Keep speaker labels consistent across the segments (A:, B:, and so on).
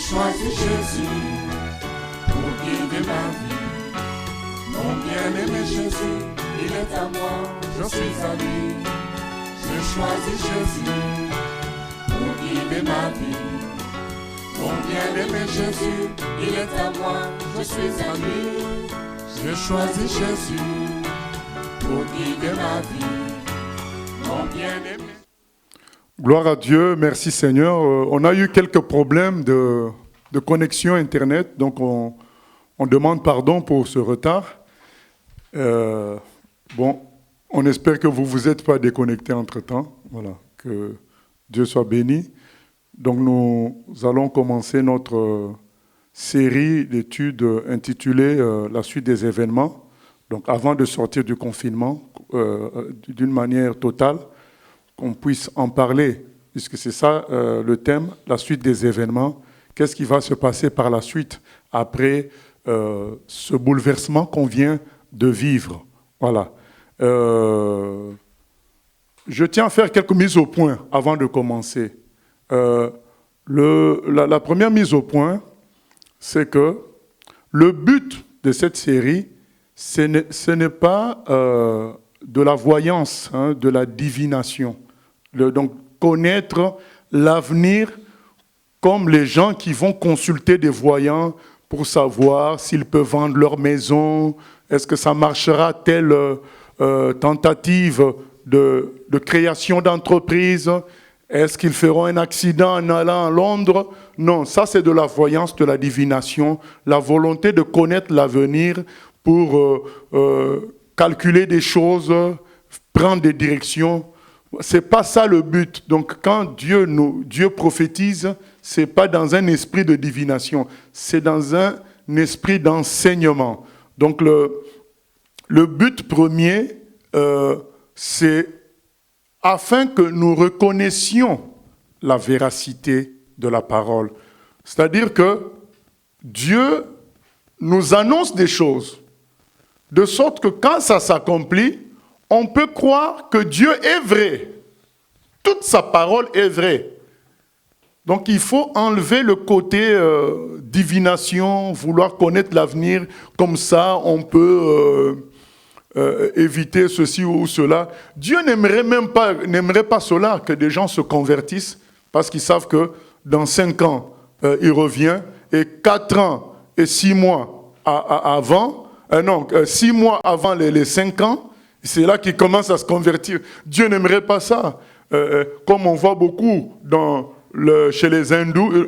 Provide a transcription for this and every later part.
A: choisi Jésus pour guider ma vie. Mon bien-aimé Jésus, il est à moi, je suis à lui. J'ai choisi Jésus pour guider ma vie. Mon bien-aimé Jésus, il est à moi, je suis à lui. J'ai choisi Jésus pour guider ma vie. Mon bien-aimé.
B: Gloire à Dieu, merci Seigneur. On a eu quelques problèmes de connexion Internet, donc on demande pardon pour ce retard. On espère que vous ne vous êtes pas déconnectés entre-temps. Voilà, que Dieu soit béni. Donc nous allons commencer notre série d'études intitulée La suite des événements. Donc avant de sortir du confinement, d'une manière totale, qu'on puisse en parler, puisque c'est ça le thème, la suite des événements. Qu'est-ce qui va se passer par la suite après ce bouleversement qu'on vient de vivre? Voilà. Je tiens à faire quelques mises au point avant de commencer. La première mise au point, c'est que le but de cette série, ce n'est pas de la voyance, de la divination. Donc, connaître l'avenir comme les gens qui vont consulter des voyants pour savoir s'ils peuvent vendre leur maison, est-ce que ça marchera telle tentative de création d'entreprise, est-ce qu'ils feront un accident en allant à Londres? Non, ça c'est de la voyance, de la divination, la volonté de connaître l'avenir pour calculer des choses, prendre des directions. C'est pas ça le but. Donc quand Dieu prophétise, c'est pas dans un esprit de divination, c'est dans un esprit d'enseignement. Donc le but premier, c'est afin que nous reconnaissions la véracité de la parole. C'est-à-dire que Dieu nous annonce des choses, de sorte que quand ça s'accomplit, on peut croire que Dieu est vrai. Toute sa parole est vraie. Donc il faut enlever le côté divination, vouloir connaître l'avenir, comme ça on peut éviter ceci ou cela. Dieu n'aimerait pas cela, que des gens se convertissent, parce qu'ils savent que dans 5 ans, il revient, et 4 ans et 6 mois avant, 6 mois avant les 5 ans, c'est là qu'il commence à se convertir. Dieu n'aimerait pas ça. Comme on voit beaucoup chez les hindous,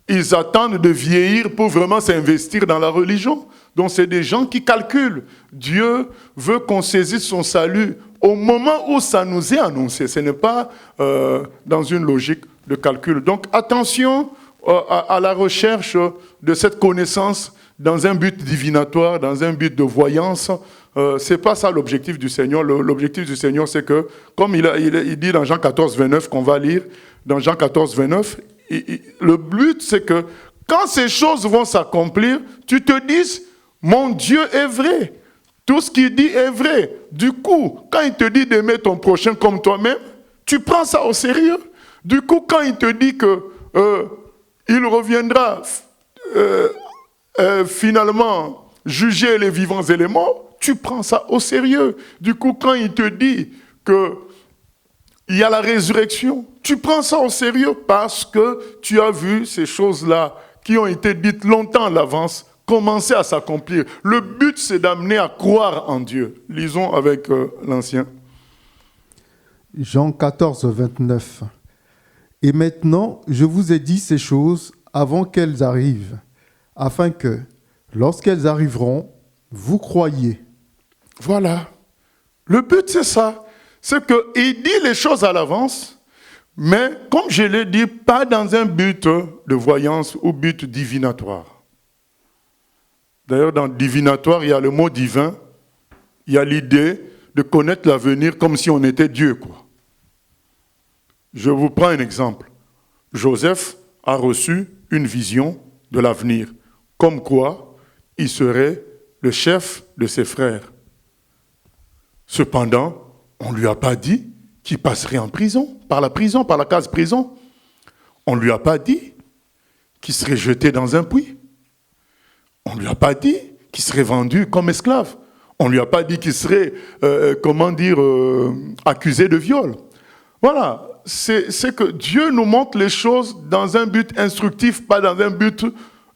B: ils attendent de vieillir pour vraiment s'investir dans la religion. Donc c'est des gens qui calculent. Dieu veut qu'on saisisse son salut au moment où ça nous est annoncé. Ce n'est pas dans une logique de calcul. Donc attention à la recherche de cette connaissance dans un but divinatoire, dans un but de voyance. C'est pas ça l'objectif du Seigneur. L'objectif du Seigneur, c'est que, comme il dit dans Jean 14, 29, qu'on va lire, dans Jean 14, 29, le but, c'est que quand ces choses vont s'accomplir, tu te dises, mon Dieu est vrai. Tout ce qu'il dit est vrai. Du coup, quand il te dit d'aimer ton prochain comme toi-même, tu prends ça au sérieux. Du coup, quand il te dit que il reviendra finalement juger les vivants et les morts, tu prends ça au sérieux. Du coup, quand il te dit qu'il y a la résurrection, tu prends ça au sérieux parce que tu as vu ces choses-là qui ont été dites longtemps à l'avance commencer à s'accomplir. Le but, c'est d'amener à croire en Dieu. Lisons avec l'Ancien.
C: Jean 14, 29. Et maintenant, je vous ai dit ces choses avant qu'elles arrivent, afin que, lorsqu'elles arriveront, vous croyiez.
B: Voilà. Le but, c'est ça. C'est qu'il dit les choses à l'avance, mais comme je l'ai dit, pas dans un but de voyance ou but divinatoire. D'ailleurs, dans divinatoire, il y a le mot divin, il y a l'idée de connaître l'avenir comme si on était Dieu, quoi. Je vous prends un exemple. Joseph a reçu une vision de l'avenir, comme quoi il serait le chef de ses frères. Cependant, on ne lui a pas dit qu'il passerait en prison, par la case prison. On ne lui a pas dit qu'il serait jeté dans un puits. On ne lui a pas dit qu'il serait vendu comme esclave. On ne lui a pas dit qu'il serait, accusé de viol. Voilà, c'est que Dieu nous montre les choses dans un but instructif, pas dans un but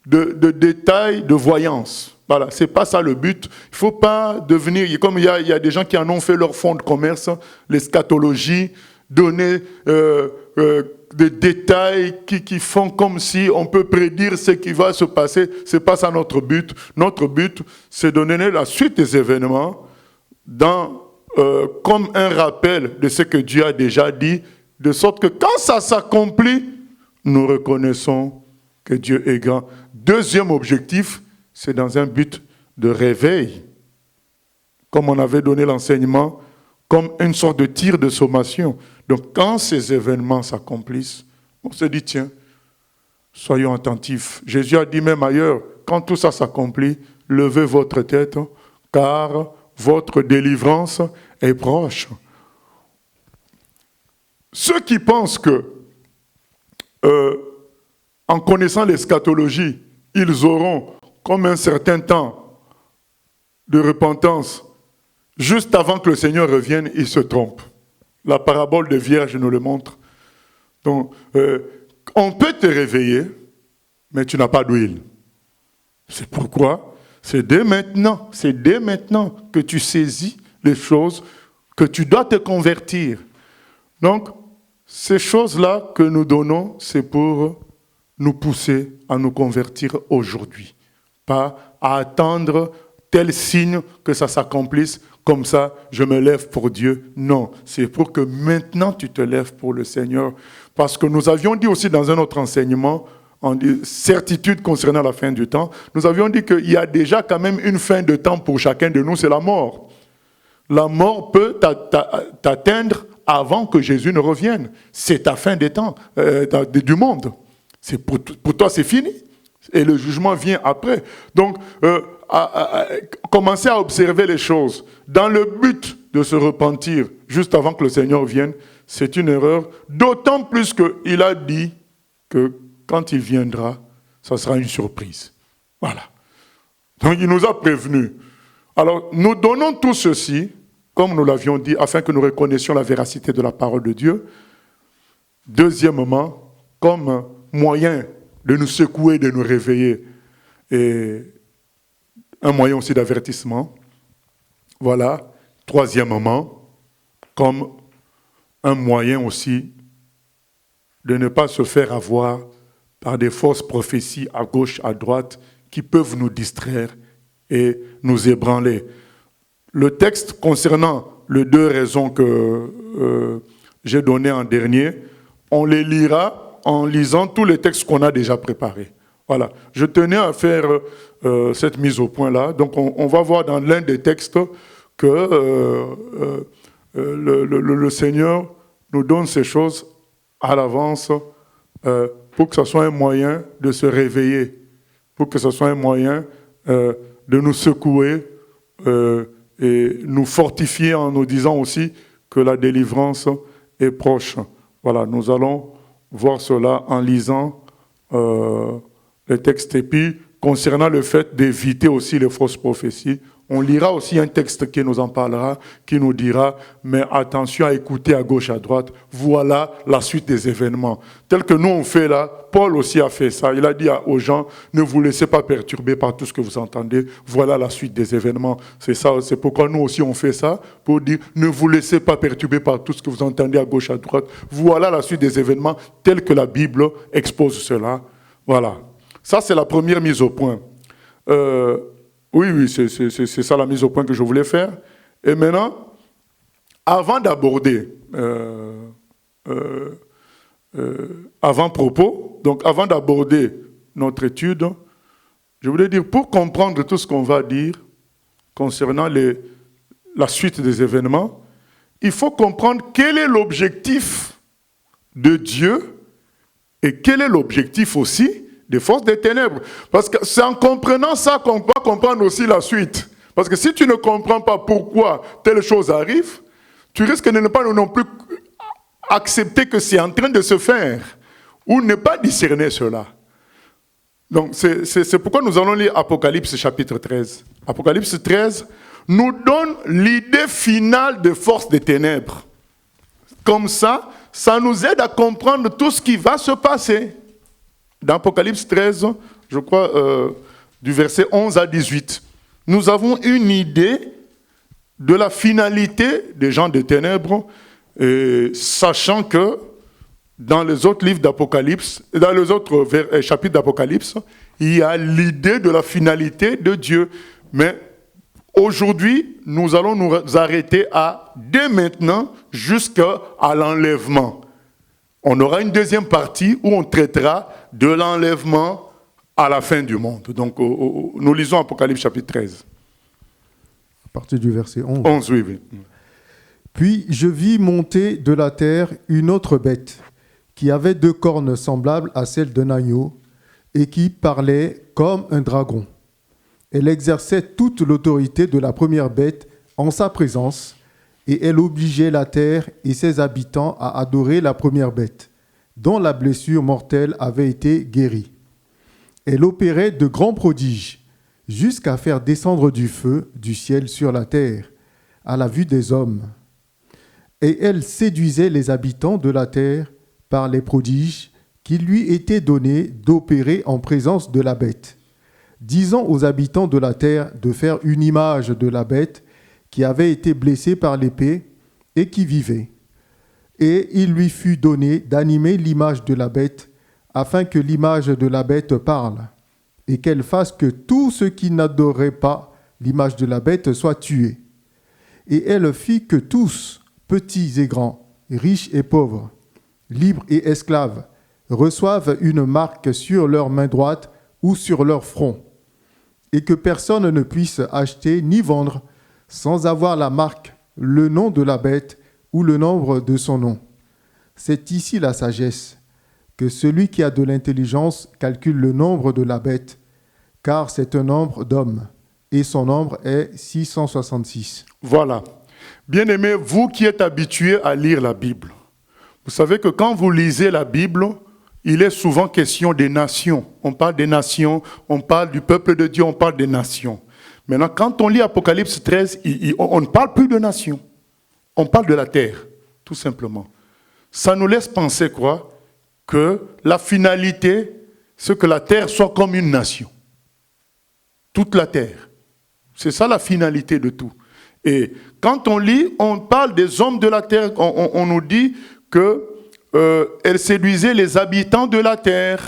B: de détail, de voyance. Voilà, c'est pas ça le but. Il ne faut pas devenir, comme il y a des gens qui en ont fait leur fonds de commerce, l'eschatologie, donner des détails qui font comme si on peut prédire ce qui va se passer. Ce n'est pas ça notre but. Notre but, c'est de donner la suite des événements comme un rappel de ce que Dieu a déjà dit, de sorte que quand ça s'accomplit, nous reconnaissons que Dieu est grand. Deuxième objectif, c'est dans un but de réveil. Comme on avait donné l'enseignement, comme une sorte de tir de sommation. Donc quand ces événements s'accomplissent, on se dit, tiens, soyons attentifs. Jésus a dit même ailleurs, quand tout ça s'accomplit, levez votre tête, car votre délivrance est proche. Ceux qui pensent que, en connaissant l'eschatologie, ils auront comme un certain temps de repentance, juste avant que le Seigneur revienne, ils se trompent. La parabole de Vierge nous le montre. Donc, on peut te réveiller, mais tu n'as pas d'huile. C'est pourquoi c'est dès maintenant que tu saisis les choses, que tu dois te convertir. Donc, ces choses-là que nous donnons, c'est pour nous pousser à nous convertir aujourd'hui. Pas à attendre tel signe que ça s'accomplisse, comme ça, je me lève pour Dieu. Non, c'est pour que maintenant tu te lèves pour le Seigneur. Parce que nous avions dit aussi dans un autre enseignement, en certitude concernant la fin du temps, nous avions dit qu'il y a déjà quand même une fin de temps pour chacun de nous, c'est la mort. La mort peut t'atteindre avant que Jésus ne revienne. C'est ta fin des temps, du monde. C'est pour toi, c'est fini. Et le jugement vient après. Donc, commencer à observer les choses dans le but de se repentir juste avant que le Seigneur vienne, c'est une erreur. D'autant plus qu'il a dit que quand il viendra, ça sera une surprise. Voilà. Donc, il nous a prévenus. Alors, nous donnons tout ceci, comme nous l'avions dit, afin que nous reconnaissions la véracité de la parole de Dieu. Deuxièmement, comme moyen de nous secouer, de nous réveiller, et un moyen aussi d'avertissement. Voilà. Troisièmement, comme un moyen aussi de ne pas se faire avoir par des fausses prophéties à gauche, à droite, qui peuvent nous distraire et nous ébranler. Le texte concernant les deux raisons que j'ai données en dernier, on les lira en lisant tous les textes qu'on a déjà préparés. Voilà. Je tenais à faire cette mise au point-là. Donc, on va voir dans l'un des textes que le Seigneur nous donne ces choses à l'avance pour que ce soit un moyen de se réveiller, pour que ce soit un moyen de nous secouer et nous fortifier en nous disant aussi que la délivrance est proche. Voilà, nous allons voir cela en lisant le texte. Et puis, concernant le fait d'éviter aussi les fausses prophéties, on lira aussi un texte qui nous en parlera, qui nous dira, mais attention à écouter à gauche, à droite, voilà la suite des événements. Tel que nous on fait là, Paul aussi a fait ça. Il a dit aux gens, ne vous laissez pas perturber par tout ce que vous entendez, voilà la suite des événements. C'est ça, c'est pourquoi nous aussi on fait ça, pour dire, ne vous laissez pas perturber par tout ce que vous entendez à gauche, à droite, voilà la suite des événements, tel que la Bible expose cela. Voilà. Ça, c'est la première mise au point. Oui, c'est ça la mise au point que je voulais faire. Et maintenant, avant d'aborder avant-propos, donc avant d'aborder notre étude, je voulais dire, pour comprendre tout ce qu'on va dire concernant la suite des événements, il faut comprendre quel est l'objectif de Dieu et quel est l'objectif aussi des forces des ténèbres. Parce que c'est en comprenant ça qu'on va comprendre aussi la suite. Parce que si tu ne comprends pas pourquoi telle chose arrive, tu risques de ne pas non plus accepter que c'est en train de se faire ou ne pas discerner cela. Donc, c'est pourquoi nous allons lire Apocalypse chapitre 13. Apocalypse 13 nous donne l'idée finale de force des ténèbres. Comme ça nous aide à comprendre tout ce qui va se passer. Dans Apocalypse 13, je crois, du verset 11 à 18, nous avons une idée de la finalité des gens des ténèbres, sachant que dans les autres livres d'Apocalypse, dans les autres chapitres d'Apocalypse, il y a l'idée de la finalité de Dieu. Mais aujourd'hui, nous allons nous arrêter dès maintenant, jusqu'à l'enlèvement. On aura une deuxième partie où on traitera de l'enlèvement à la fin du monde. Donc, nous lisons Apocalypse chapitre 13.
C: À partir du verset 11.
B: 11, oui.
C: Puis je vis monter de la terre une autre bête, qui avait 2 cornes semblables à celles d'un agneau, et qui parlait comme un dragon. Elle exerçait toute l'autorité de la première bête en sa présence, et elle obligeait la terre et ses habitants à adorer la première bête, dont la blessure mortelle avait été guérie. Elle opérait de grands prodiges, jusqu'à faire descendre du feu du ciel sur la terre, à la vue des hommes. Et elle séduisait les habitants de la terre par les prodiges qui lui étaient donnés d'opérer en présence de la bête, disant aux habitants de la terre de faire une image de la bête qui avait été blessée par l'épée et qui vivait. Et il lui fut donné d'animer l'image de la bête, afin que l'image de la bête parle, et qu'elle fasse que tous ceux qui n'adoraient pas l'image de la bête soient tués. Et elle fit que tous, petits et grands, riches et pauvres, libres et esclaves, reçoivent une marque sur leur main droite ou sur leur front, et que personne ne puisse acheter ni vendre sans avoir la marque, le nom de la bête ou le nombre de son nom. C'est ici la sagesse, que celui qui a de l'intelligence calcule le nombre de la bête, car c'est un nombre d'hommes, et son nombre est 666.
B: Voilà. Bien-aimés, vous qui êtes habitués à lire la Bible, vous savez que quand vous lisez la Bible, il est souvent question des nations. On parle des nations, on parle du peuple de Dieu, on parle des nations. Maintenant, quand on lit Apocalypse 13, on ne parle plus de nations. On parle de la terre, tout simplement. Ça nous laisse penser quoi? Que la finalité, c'est que la terre soit comme une nation. Toute la terre. C'est ça la finalité de tout. Et quand on lit, on parle des hommes de la terre. On nous dit qu'elle séduisait les habitants de la terre.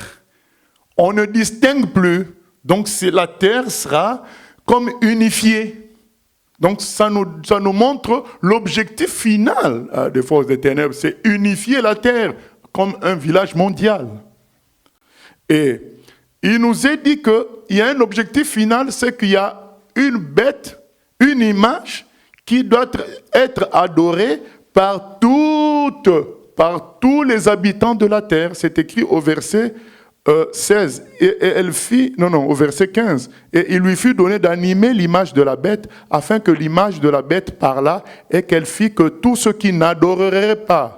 B: On ne distingue plus. Donc la terre sera comme unifiée. Donc ça nous montre l'objectif final des forces des ténèbres, c'est unifier la terre comme un village mondial. Et il nous est dit qu'il y a un objectif final, c'est qu'il y a une bête, une image qui doit être adorée par tous les habitants de la terre. C'est écrit au verset 16, au verset 15. Et il lui fut donné d'animer l'image de la bête, afin que l'image de la bête parlât, et qu'elle fit que tous ceux qui n'adoreraient pas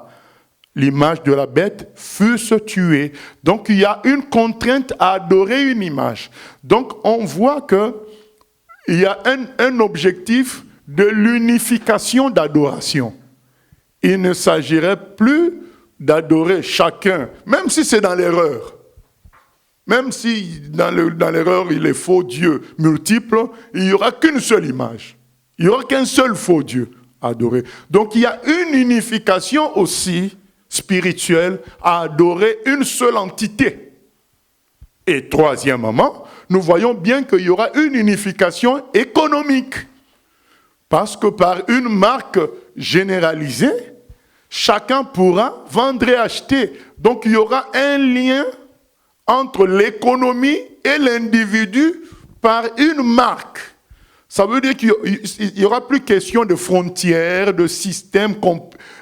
B: l'image de la bête fussent tués. Donc il y a une contrainte à adorer une image. Donc on voit qu'il y a un objectif de l'unification d'adoration. Il ne s'agirait plus d'adorer chacun, même si c'est dans l'erreur. Même si dans l'erreur, il est faux Dieu multiple, il n'y aura qu'une seule image. Il n'y aura qu'un seul faux Dieu à adorer. Donc il y a une unification aussi spirituelle à adorer une seule entité. Et troisièmement, nous voyons bien qu'il y aura une unification économique. Parce que par une marque généralisée, chacun pourra vendre et acheter. Donc il y aura un lien entre l'économie et l'individu par une marque. Ça veut dire qu'il n'y aura plus question de frontières, de systèmes,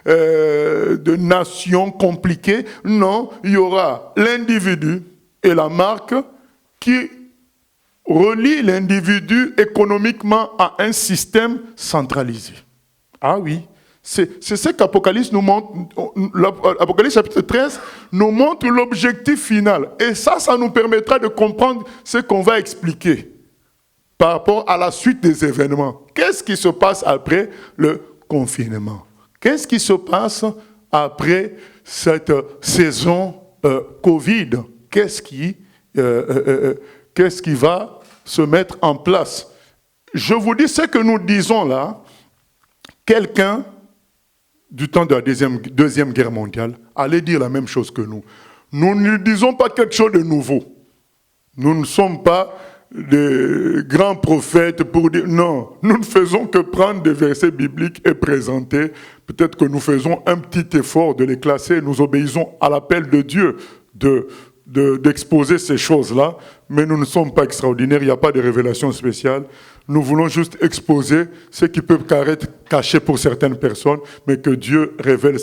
B: de nations compliquées. Non, il y aura l'individu et la marque qui relie l'individu économiquement à un système centralisé. Ah oui, C'est ce qu'Apocalypse nous montre. L'Apocalypse chapitre 13 nous montre l'objectif final. Et ça nous permettra de comprendre ce qu'on va expliquer par rapport à la suite des événements. Qu'est-ce qui se passe après le confinement? Qu'est-ce qui se passe après cette saison Covid? Qu'est-ce qui va se mettre en place? Je vous dis ce que nous disons là. Quelqu'un du temps de la Deuxième Guerre mondiale allait dire la même chose que nous. Nous ne disons pas quelque chose de nouveau. Nous ne sommes pas des grands prophètes pour dire non. Nous ne faisons que prendre des versets bibliques et présenter. Peut-être que nous faisons un petit effort de les classer. Nous obéissons à l'appel de Dieu d'exposer ces choses-là, mais nous ne sommes pas extraordinaires, il n'y a pas de révélation spéciale. Nous voulons juste exposer ce qui peut être caché pour certaines personnes, mais que Dieu révèle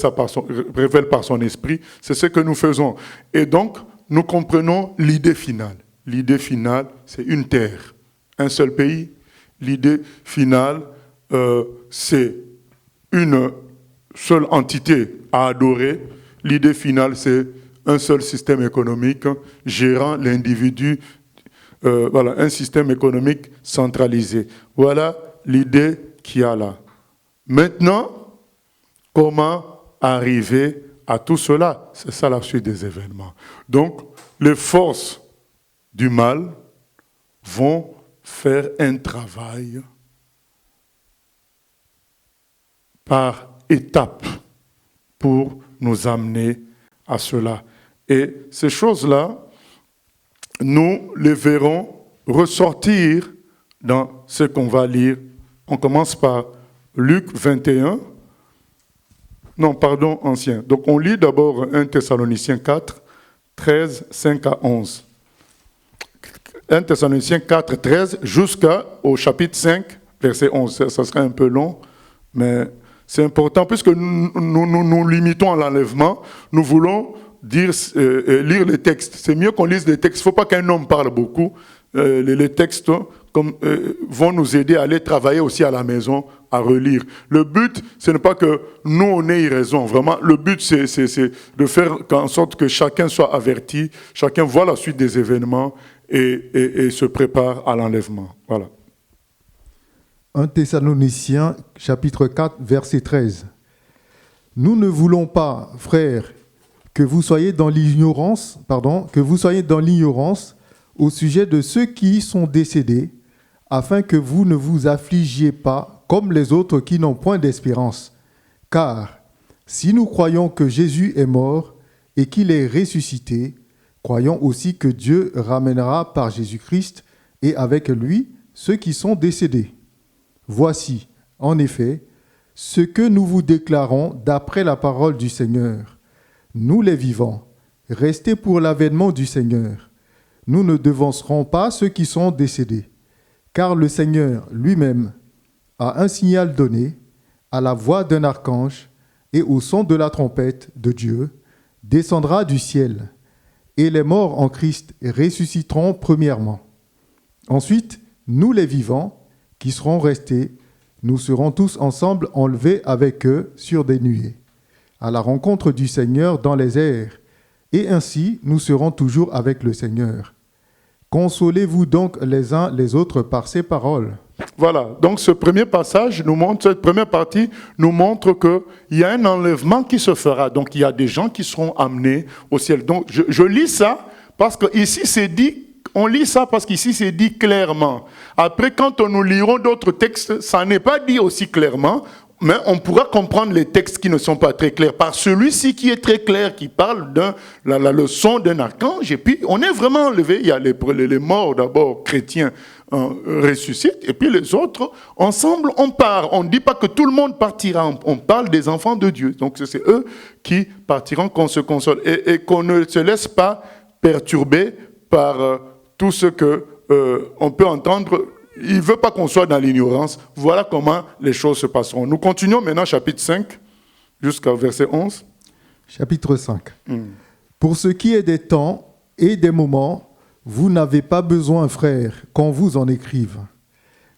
B: par son esprit. C'est ce que nous faisons. Et donc, nous comprenons l'idée finale. L'idée finale, c'est une terre, un seul pays. L'idée finale, c'est une seule entité à adorer. L'idée finale, c'est un seul système économique gérant l'individu, voilà, un système économique centralisé. Voilà l'idée qu'il y a là. Maintenant, comment arriver à tout cela? C'est ça la suite des événements. Donc, les forces du mal vont faire un travail par étapes pour nous amener à cela. Et ces choses-là, nous les verrons ressortir dans ce qu'on va lire. On commence par Luc 21. Non, pardon, ancien. Donc on lit d'abord 1 Thessaloniciens 4, 13, 5 à 11. 1 Thessaloniciens 4, 13 jusqu'au chapitre 5, verset 11. Ça serait un peu long, mais c'est important, puisque nous limitons à l'enlèvement, nous voulons lire les textes. C'est mieux qu'on lise les textes. Il ne faut pas qu'un homme parle beaucoup. Les textes vont nous aider à aller travailler aussi à la maison, à relire. Le but, ce n'est pas que nous, on ait raison. Vraiment, le but, c'est de faire en sorte que chacun soit averti, chacun voit la suite des événements et se prépare à l'enlèvement. Voilà.
C: 1 Thessaloniciens, chapitre 4, verset 13. Nous ne voulons pas, frères, que vous soyez dans l'ignorance au sujet de ceux qui sont décédés, afin que vous ne vous affligiez pas comme les autres qui n'ont point d'espérance. Car si nous croyons que Jésus est mort et qu'il est ressuscité, croyons aussi que Dieu ramènera par Jésus-Christ et avec lui ceux qui sont décédés. Voici, en effet, ce que nous vous déclarons d'après la parole du Seigneur. Nous les vivants, restés pour l'avènement du Seigneur. Nous ne devancerons pas ceux qui sont décédés, car le Seigneur lui-même a un signal donné, à la voix d'un archange et au son de la trompette de Dieu, descendra du ciel, et les morts en Christ ressusciteront premièrement. Ensuite, nous les vivants, qui seront restés, nous serons tous ensemble enlevés avec eux sur des nuées, à la rencontre du Seigneur dans les airs, et ainsi nous serons toujours avec le Seigneur. Consolez-vous donc les uns les autres par ces paroles.
B: Voilà, donc ce premier passage nous montre, cette première partie nous montre qu'il y a un enlèvement qui se fera. Donc il y a des gens qui seront amenés au ciel. Donc je lis ça parce qu'ici c'est dit, on lit ça parce qu'ici c'est dit clairement. Après, quand nous lirons d'autres textes, ça n'est pas dit aussi clairement. Mais on pourra comprendre les textes qui ne sont pas très clairs par celui-ci qui est très clair, qui parle de la leçon d'un archange. Et puis, on est vraiment enlevé. Il y a les morts d'abord chrétiens ressuscitent. Et puis les autres, ensemble, on part. On ne dit pas que tout le monde partira. On parle des enfants de Dieu. Donc, c'est eux qui partiront, qu'on se console. Et qu'on ne se laisse pas perturber par tout ce qu'on peut entendre. Il ne veut pas qu'on soit dans l'ignorance. Voilà comment les choses se passeront. Nous continuons maintenant chapitre 5 jusqu'au verset 11.
C: Chapitre 5. Pour ce qui est des temps et des moments, vous n'avez pas besoin, frères, qu'on vous en écrive.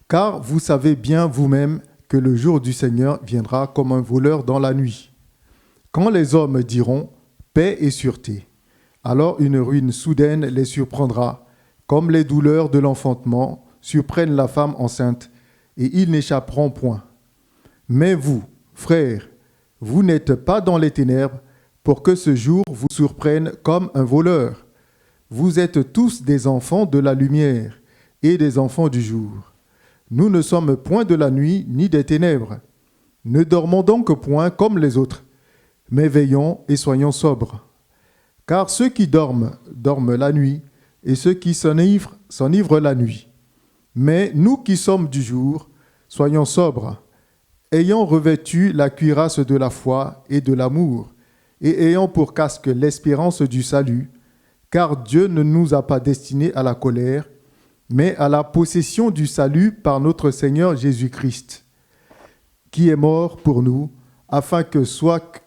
C: Car vous savez bien vous-même que le jour du Seigneur viendra comme un voleur dans la nuit. Quand les hommes diront « paix et sûreté », alors une ruine soudaine les surprendra, comme les douleurs de l'enfantement surprennent la femme enceinte, et ils n'échapperont point. Mais vous, frères, vous n'êtes pas dans les ténèbres pour que ce jour vous surprenne comme un voleur. Vous êtes tous des enfants de la lumière et des enfants du jour. Nous ne sommes point de la nuit ni des ténèbres. Ne dormons donc point comme les autres, mais veillons et soyons sobres. Car ceux qui dorment, dorment la nuit, et ceux qui s'enivrent la nuit. Mais nous qui sommes du jour, soyons sobres, ayant revêtu la cuirasse de la foi et de l'amour, et ayant pour casque l'espérance du salut, car Dieu ne nous a pas destinés à la colère, mais à la possession du salut par notre Seigneur Jésus-Christ, qui est mort pour nous, afin que soit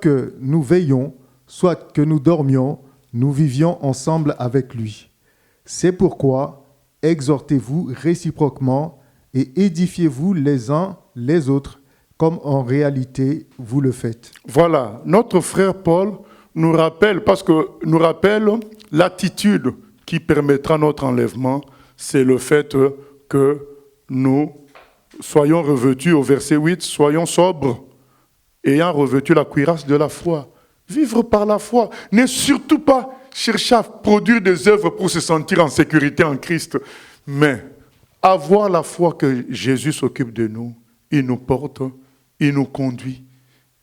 C: que nous veillions, soit que nous dormions, nous vivions ensemble avec lui. C'est pourquoi exhortez-vous réciproquement et édifiez-vous les uns les autres, comme en réalité vous le faites.
B: Voilà, notre frère Paul nous rappelle l'attitude qui permettra notre enlèvement, c'est le fait que nous soyons revêtus, au verset 8, soyons sobres, ayant revêtu la cuirasse de la foi. Vivre par la foi, n'est surtout pas chercher à produire des œuvres pour se sentir en sécurité en Christ, mais avoir la foi que Jésus s'occupe de nous, il nous porte, il nous conduit,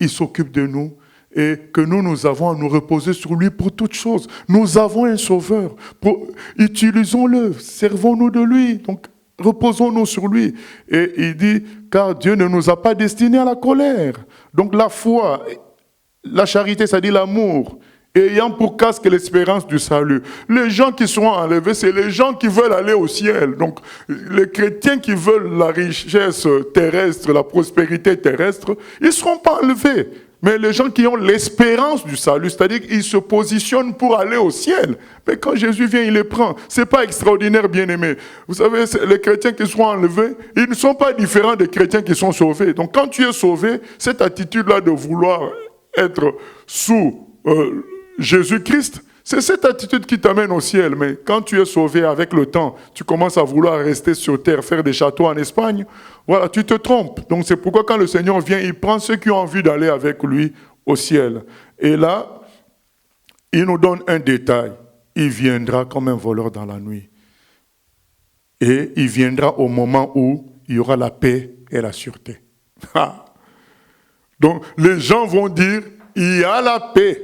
B: il s'occupe de nous, et que nous avons à nous reposer sur lui pour toutes choses. Nous avons un sauveur, utilisons-le, servons-nous de lui, donc reposons-nous sur lui. Et il dit, car Dieu ne nous a pas destinés à la colère. Donc la foi, la charité, ça dit l'amour, ayant pour casque l'espérance du salut. Les gens qui seront enlevés, c'est les gens qui veulent aller au ciel. Donc, les chrétiens qui veulent la richesse terrestre, la prospérité terrestre, ils ne seront pas enlevés. Mais les gens qui ont l'espérance du salut, c'est-à-dire qu'ils se positionnent pour aller au ciel. Mais quand Jésus vient, il les prend. Ce n'est pas extraordinaire, bien-aimés. Vous savez, les chrétiens qui seront enlevés, ils ne sont pas différents des chrétiens qui sont sauvés. Donc, quand tu es sauvé, cette attitude-là de vouloir être sous Jésus-Christ, c'est cette attitude qui t'amène au ciel. Mais quand tu es sauvé avec le temps, tu commences à vouloir rester sur terre, faire des châteaux en Espagne, voilà, tu te trompes. Donc c'est pourquoi quand le Seigneur vient, il prend ceux qui ont envie d'aller avec lui au ciel. Et là, il nous donne un détail. Il viendra comme un voleur dans la nuit. Et il viendra au moment où il y aura la paix et la sûreté. Donc les gens vont dire, il y a la paix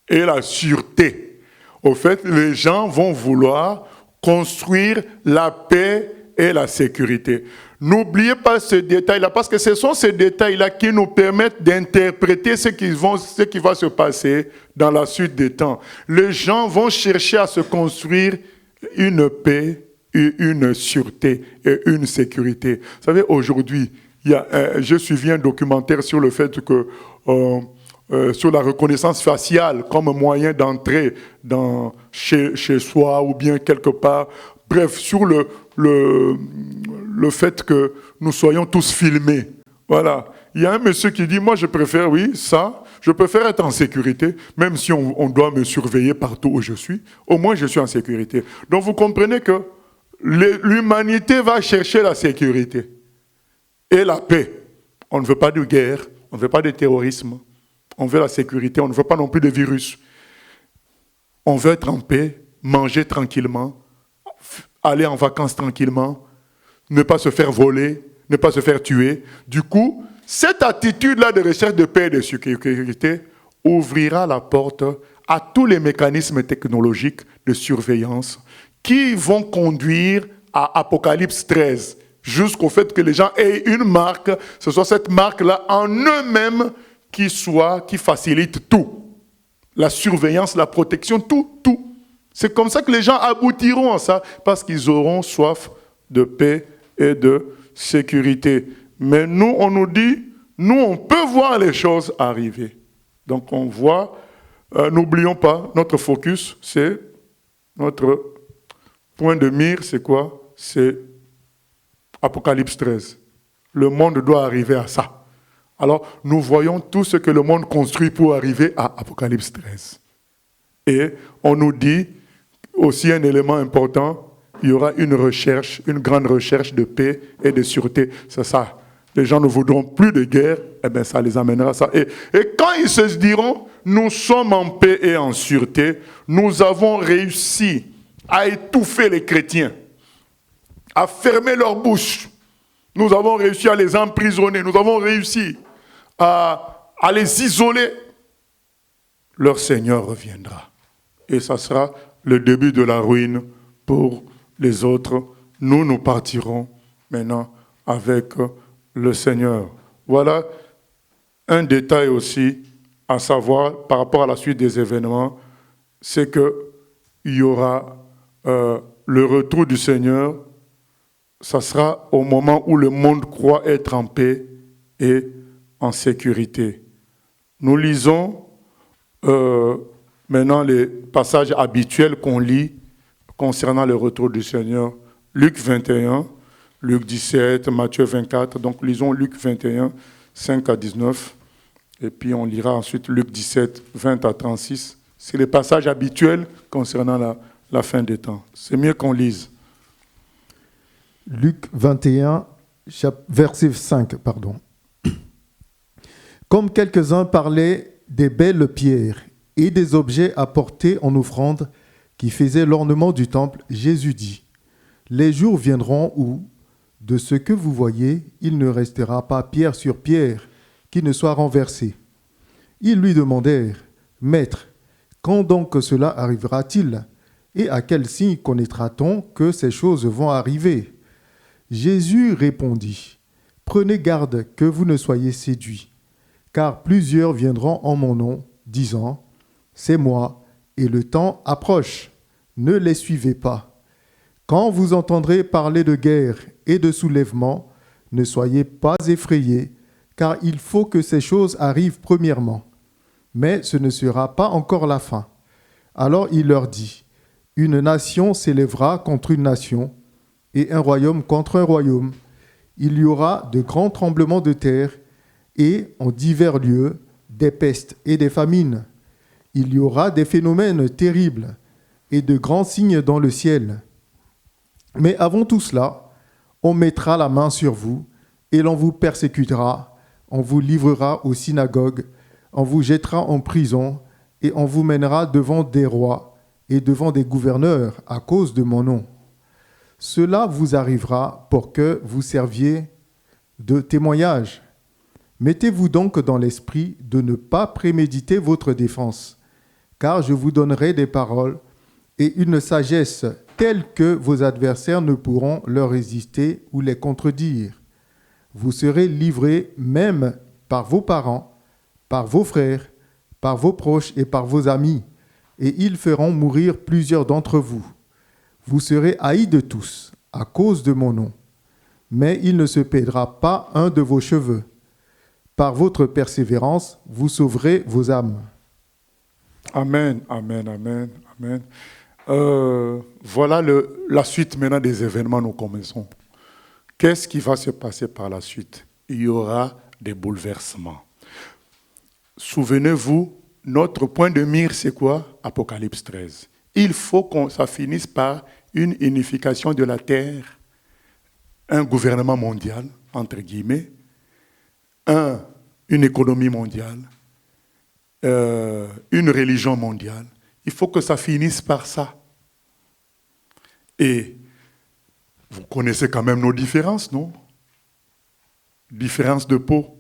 B: et la sûreté. Au fait, les gens vont vouloir construire la paix et la sécurité. N'oubliez pas ce détail-là, parce que ce sont ces détails-là qui nous permettent d'interpréter ce qui va se passer dans la suite des temps. Les gens vont chercher à se construire une paix, une sûreté et une sécurité. Vous savez, aujourd'hui, j'ai suivi un documentaire sur le fait que sur la reconnaissance faciale comme moyen d'entrer chez soi ou bien quelque part. Bref, sur le fait que nous soyons tous filmés. Voilà. Il y a un monsieur qui dit, moi je préfère, je préfère être en sécurité, même si on doit me surveiller partout où je suis, au moins je suis en sécurité. Donc vous comprenez que l'humanité va chercher la sécurité et la paix. On ne veut pas de guerre, on ne veut pas de terrorisme. On veut la sécurité, on ne veut pas non plus de virus. On veut être en paix, manger tranquillement, aller en vacances tranquillement, ne pas se faire voler, ne pas se faire tuer. Du coup, cette attitude-là de recherche de paix et de sécurité ouvrira la porte à tous les mécanismes technologiques de surveillance qui vont conduire à Apocalypse 13, jusqu'au fait que les gens aient une marque, ce soit cette marque-là en eux-mêmes qui facilite tout. La surveillance, la protection, tout. C'est comme ça que les gens aboutiront à ça, parce qu'ils auront soif de paix et de sécurité. Mais nous, on nous dit, nous, on peut voir les choses arriver. Donc on voit, n'oublions pas, notre focus, c'est notre point de mire, c'est quoi? C'est Apocalypse 13. le monde doit arriver à ça. Alors, nous voyons tout ce que le monde construit pour arriver à Apocalypse 13. Et on nous dit aussi un élément important, il y aura une recherche, une grande recherche de paix et de sûreté. C'est ça. Les gens ne voudront plus de guerre, eh bien ça les amènera à ça. Et quand ils se diront, nous sommes en paix et en sûreté, nous avons réussi à étouffer les chrétiens, à fermer leur bouche. Nous avons réussi à les emprisonner, nous avons réussi à les isoler. Leur Seigneur reviendra. Et ça sera le début de la ruine pour les autres. Nous partirons maintenant avec le Seigneur. Voilà un détail aussi à savoir par rapport à la suite des événements, c'est qu'il y aura le retour du Seigneur. Ça sera au moment où le monde croit être en paix et en sécurité. Nous lisons maintenant les passages habituels qu'on lit concernant le retour du Seigneur. Luc 21, Luc 17, Matthieu 24. Donc lisons Luc 21, 5 à 19. Et puis on lira ensuite Luc 17, 20 à 36. C'est les passages habituels concernant la fin des temps. C'est mieux qu'on lise.
C: Luc 21, verset 5, pardon. Comme quelques-uns parlaient des belles pierres et des objets apportés en offrande qui faisaient l'ornement du temple, Jésus dit, « Les jours viendront où, de ce que vous voyez, il ne restera pas pierre sur pierre qui ne soit renversée. » Ils lui demandèrent, « Maître, quand donc cela arrivera-t-il? Et à quel signe connaîtra-t-on que ces choses vont arriver ?» Jésus répondit, « Prenez garde que vous ne soyez séduits, car plusieurs viendront en mon nom, disant, « C'est moi, et le temps approche. Ne les suivez pas. Quand vous entendrez parler de guerre et de soulèvement, ne soyez pas effrayés, car il faut que ces choses arrivent premièrement. Mais ce ne sera pas encore la fin. » Alors il leur dit, « Une nation s'élèvera contre une nation, et un royaume contre un royaume. Il y aura de grands tremblements de terre, et en divers lieux, des pestes et des famines. Il y aura des phénomènes terribles, et de grands signes dans le ciel. Mais avant tout cela, on mettra la main sur vous, et l'on vous persécutera, on vous livrera aux synagogues, on vous jettera en prison, et on vous mènera devant des rois et devant des gouverneurs à cause de mon nom. Cela vous arrivera pour que vous serviez de témoignage. Mettez-vous donc dans l'esprit de ne pas préméditer votre défense, car je vous donnerai des paroles et une sagesse telle que vos adversaires ne pourront leur résister ou les contredire. Vous serez livrés même par vos parents, par vos frères, par vos proches et par vos amis, et ils feront mourir plusieurs d'entre vous. Vous serez haïs de tous, à cause de mon nom. Mais il ne se perdra pas un de vos cheveux. Par votre persévérance, vous sauverez vos âmes.
B: Amen, amen, amen, amen. Voilà la suite maintenant des événements, nous commençons. Qu'est-ce qui va se passer par la suite? Il y aura des bouleversements. Souvenez-vous, notre point de mire, c'est quoi? Apocalypse 13. Il faut que ça finisse par une unification de la terre, un gouvernement mondial, entre guillemets, une économie mondiale, une religion mondiale. Il faut que ça finisse par ça. Et vous connaissez quand même nos différences, non? Différences de peau,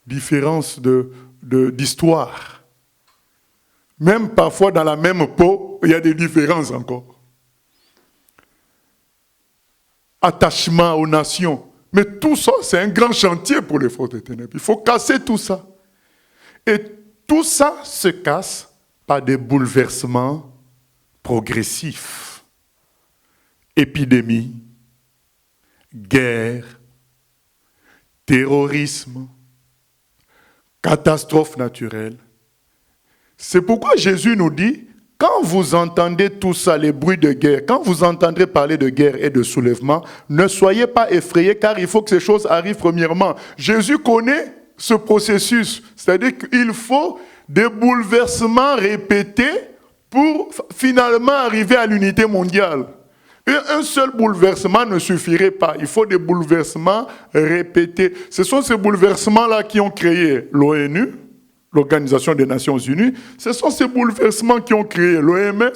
B: différences d'histoire. Même parfois dans la même peau, il y a des différences encore. Attachement aux nations. Mais tout ça, c'est un grand chantier pour les forces des ténèbres. Il faut casser tout ça. Et tout ça se casse par des bouleversements progressifs. Épidémie, guerre, terrorisme, catastrophes naturelles. C'est pourquoi Jésus nous dit, Quand vous entendez tout ça, les bruits de guerre, quand vous entendrez parler de guerre et de soulèvement, ne soyez pas effrayés car il faut que ces choses arrivent premièrement. Jésus connaît ce processus, c'est-à-dire qu'il faut des bouleversements répétés pour finalement arriver à l'unité mondiale. Et un seul bouleversement ne suffirait pas, il faut des bouleversements répétés. Ce sont ces bouleversements-là qui ont créé l'ONU, l'Organisation des Nations Unies. Ce sont ces bouleversements qui ont créé l'OMS,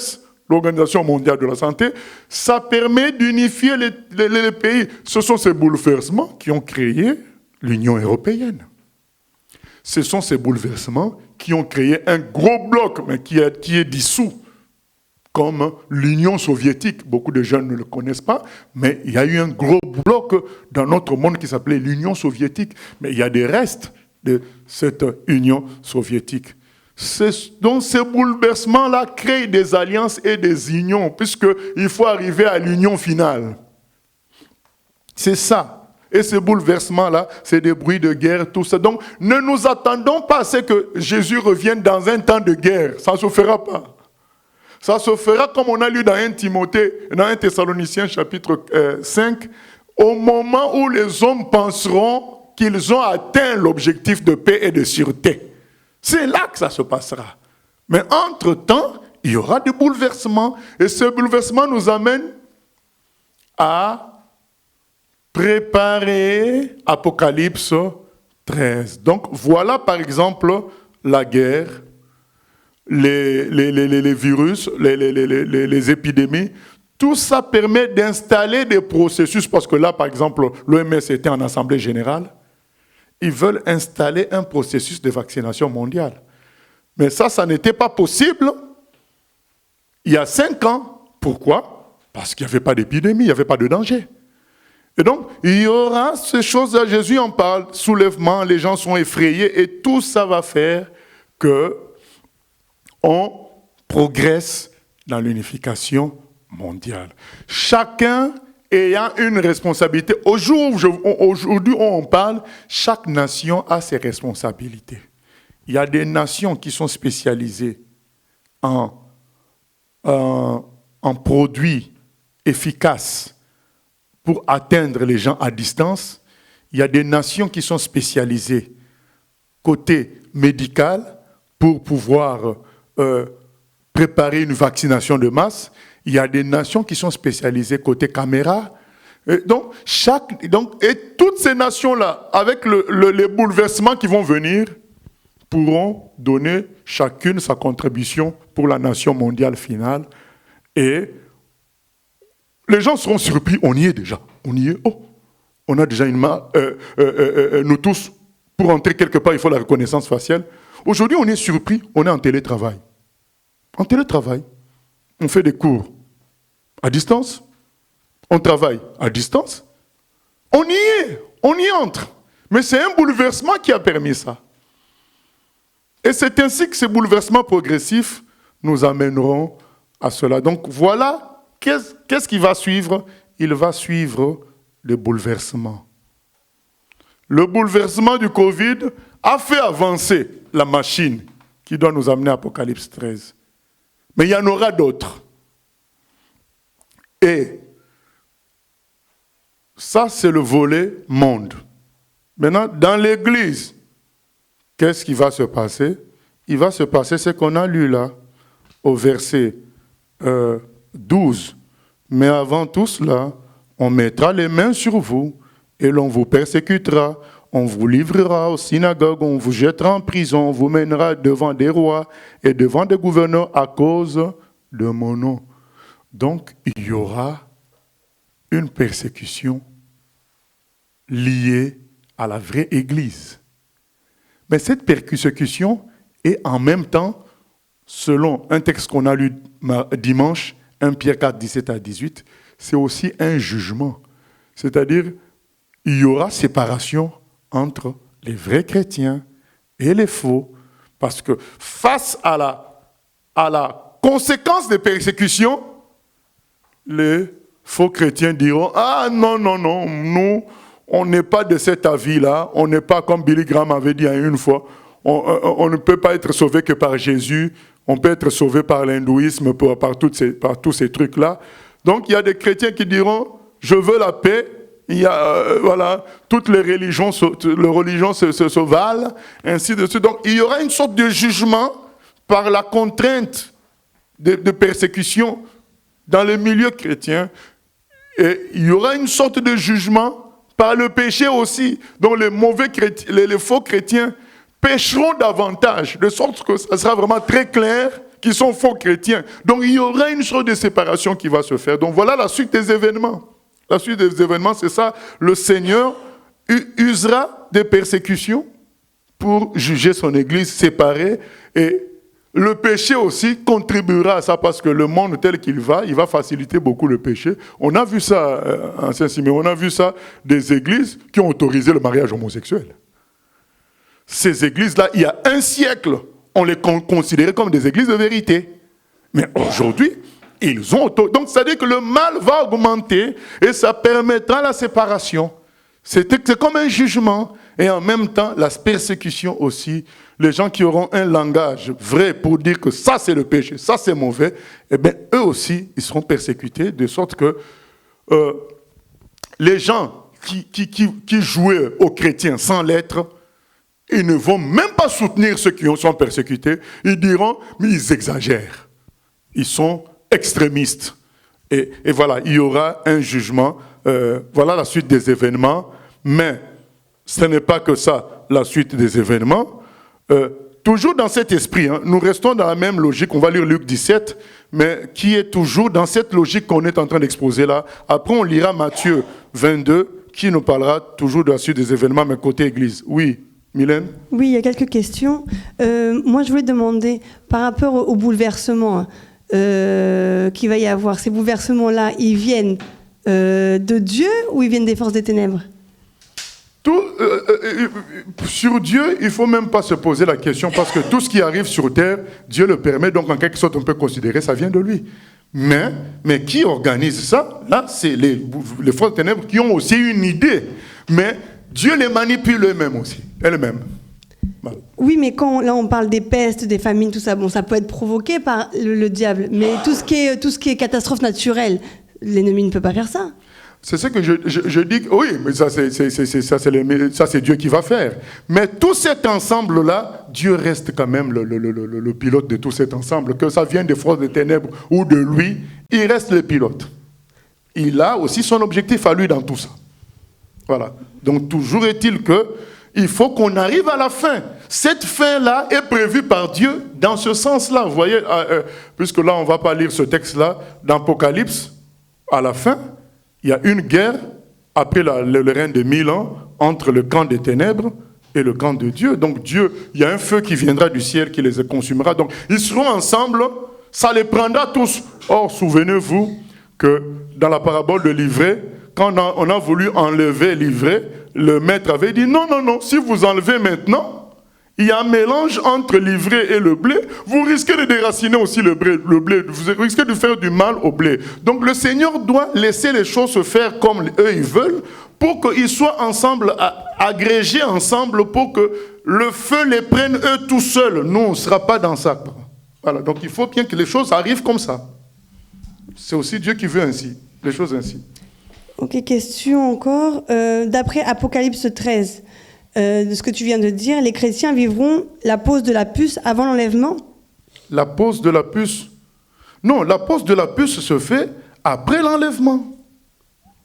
B: l'Organisation mondiale de la santé. Ça permet d'unifier les pays. Ce sont ces bouleversements qui ont créé l'Union européenne. Ce sont ces bouleversements qui ont créé un gros bloc, mais qui est dissous, comme l'Union soviétique. Beaucoup de jeunes ne le connaissent pas, mais il y a eu un gros bloc dans notre monde qui s'appelait l'Union soviétique. Mais il y a des restes de cette Union soviétique. Donc ces bouleversements-là créent des alliances et des unions, puisqu'il faut arriver à l'union finale. C'est ça. Et ces bouleversements-là, c'est des bruits de guerre, tout ça. Donc ne nous attendons pas à ce que Jésus revienne dans un temps de guerre. Ça ne se fera pas. Ça se fera comme on a lu dans 1 Timothée, dans 1 Thessaloniciens chapitre 5, au moment où les hommes penseront qu'ils ont atteint l'objectif de paix et de sûreté. C'est là que ça se passera. Mais entre-temps, il y aura des bouleversements. Et ces bouleversements nous amènent à préparer Apocalypse 13. Donc voilà par exemple la guerre, les virus, les épidémies. Tout ça permet d'installer des processus, parce que là par exemple l'OMS était en assemblée générale. Ils veulent installer un processus de vaccination mondiale. Mais ça n'était pas possible il y a 5 ans. Pourquoi? Parce qu'il n'y avait pas d'épidémie, il n'y avait pas de danger. Et donc, il y aura ces choses-là, Jésus en parle, soulèvement, les gens sont effrayés, et tout ça va faire qu'on progresse dans l'unification mondiale. Chacun ayant une responsabilité. Aujourd'hui, on parle, chaque nation a ses responsabilités. Il y a des nations qui sont spécialisées en produits efficaces pour atteindre les gens à distance. Il y a des nations qui sont spécialisées côté médical pour pouvoir préparer une vaccination de masse. Il y a des nations qui sont spécialisées côté caméra. Et donc toutes ces nations-là, avec les bouleversements qui vont venir, pourront donner chacune sa contribution pour la nation mondiale finale. Et les gens seront surpris. On y est déjà. On y est. Oh, on a déjà une main. Nous tous, pour entrer quelque part, il faut la reconnaissance faciale. Aujourd'hui, on est surpris. On est en télétravail. En télétravail, on fait des cours à distance. On travaille à distance. On y est. On y entre. Mais c'est un bouleversement qui a permis ça. Et c'est ainsi que ces bouleversements progressifs nous amèneront à cela. Donc voilà, qu'est-ce qui va suivre? Il va suivre le bouleversement. Le bouleversement du Covid a fait avancer la machine qui doit nous amener à Apocalypse 13. Mais il y en aura d'autres. Et ça, c'est le volet monde. Maintenant, dans l'Église, qu'est-ce qui va se passer? Il va se passer ce qu'on a lu là, au verset 12. Mais avant tout cela, on mettra les mains sur vous et l'on vous persécutera. On vous livrera aux synagogues, on vous jettera en prison, on vous mènera devant des rois et devant des gouverneurs à cause de mon nom. Donc, il y aura une persécution liée à la vraie Église. Mais cette persécution est en même temps, selon un texte qu'on a lu dimanche, 1 Pierre 4, 17 à 18, c'est aussi un jugement. C'est-à-dire, il y aura séparation entre les vrais chrétiens et les faux. Parce que face à la conséquence des persécutions, les faux chrétiens diront « Ah non, non, non, nous, on n'est pas de cet avis-là, on n'est pas comme Billy Graham avait dit une fois, on ne peut pas être sauvé que par Jésus, On peut être sauvé par l'hindouisme, par tous ces trucs-là. Donc, il y a des chrétiens qui diront, je veux la paix. Il y a, voilà, toutes les religions se valent, ainsi de suite. Donc, il y aura une sorte de jugement par la contrainte de persécution dans le milieu chrétien. Et il y aura une sorte de jugement par le péché aussi. Donc, les faux chrétiens pécheront davantage, de sorte que ça sera vraiment très clair qu'ils sont faux chrétiens. Donc, il y aura une sorte de séparation qui va se faire. Donc, voilà la suite des événements. La suite des événements, c'est ça. Le Seigneur usera des persécutions pour juger son Église séparée. Et le péché aussi contribuera à ça parce que le monde tel qu'il va, il va faciliter beaucoup le péché. On a vu ça en Saint-Siméon, on a vu ça des églises qui ont autorisé le mariage homosexuel. Ces églises-là, il y a un siècle, on les considérait comme des églises de vérité. Mais aujourd'hui, ils ont donc, c'est-à-dire que le mal va augmenter et ça permettra la séparation. C'est comme un jugement. Et en même temps, la persécution aussi. Les gens qui auront un langage vrai pour dire que ça, c'est le péché, ça, c'est mauvais, eh bien, eux aussi, ils seront persécutés, de sorte que les gens qui jouaient aux chrétiens sans l'être, ils ne vont même pas soutenir ceux qui sont persécutés. Ils diront, mais ils exagèrent. Ils sont extrémistes. Et voilà, il y aura un jugement. Voilà la suite des événements. Mais ce n'est pas que ça, la suite des événements. Toujours dans cet esprit, hein, nous restons dans la même logique. On va lire Luc 17, mais qui est toujours dans cette logique qu'on est en train d'exposer là. Après, on lira Matthieu 22, qui nous parlera toujours de la suite des événements, mais côté Église. Oui, Mylène ?
D: Oui, il y a quelques questions. Moi, je voulais demander, par rapport au bouleversement qu'il va y avoir, ces bouleversements-là, ils viennent de Dieu ou ils viennent des forces des ténèbres ?
B: Sur Dieu, il ne faut même pas se poser la question parce que tout ce qui arrive sur terre, Dieu le permet, donc en quelque sorte on peut considérer que ça vient de lui. Mais qui organise ça? Là, c'est les forces des ténèbres qui ont aussi une idée, mais Dieu les manipule eux-mêmes aussi, elles-mêmes. Voilà.
D: Oui, mais quand là on parle des pestes, des famines, tout ça, bon, ça peut être provoqué par le diable, mais tout ce qui est catastrophe naturelle, l'ennemi ne peut pas faire ça.
B: C'est ce que je dis, oui, mais ça c'est Dieu qui va faire. Mais tout cet ensemble-là, Dieu reste quand même le pilote de tout cet ensemble. Que ça vienne des forces des ténèbres ou de lui, il reste le pilote. Il a aussi son objectif à lui dans tout ça. Voilà. Donc toujours est-il qu'il faut qu'on arrive à la fin. Cette fin-là est prévue par Dieu dans ce sens-là. Vous voyez, puisque là on ne va pas lire ce texte-là, d'Apocalypse, à la fin, il y a une guerre, après le règne de 1000 ans, entre le camp des ténèbres et le camp de Dieu. Donc Dieu, il y a un feu qui viendra du ciel qui les consumera. Donc ils seront ensemble, ça les prendra tous. Or, souvenez-vous que dans la parabole de l'ivraie, quand on a voulu enlever l'ivraie, le maître avait dit non, si vous enlevez maintenant, il y a un mélange entre l'ivraie et le blé, vous risquez de déraciner aussi le blé, vous risquez de faire du mal au blé. Donc le Seigneur doit laisser les choses se faire comme eux ils veulent, pour qu'ils soient ensemble, agrégés ensemble, pour que le feu les prenne eux tout seuls. Nous, on ne sera pas dans ça. Voilà, donc il faut bien que les choses arrivent comme ça. C'est aussi Dieu qui veut ainsi, les choses ainsi.
D: Ok, question encore. D'après Apocalypse 13, de ce que tu viens de dire, les chrétiens vivront la pose de la puce avant l'enlèvement ?
B: La pose de la puce ? Non, la pose de la puce se fait après l'enlèvement.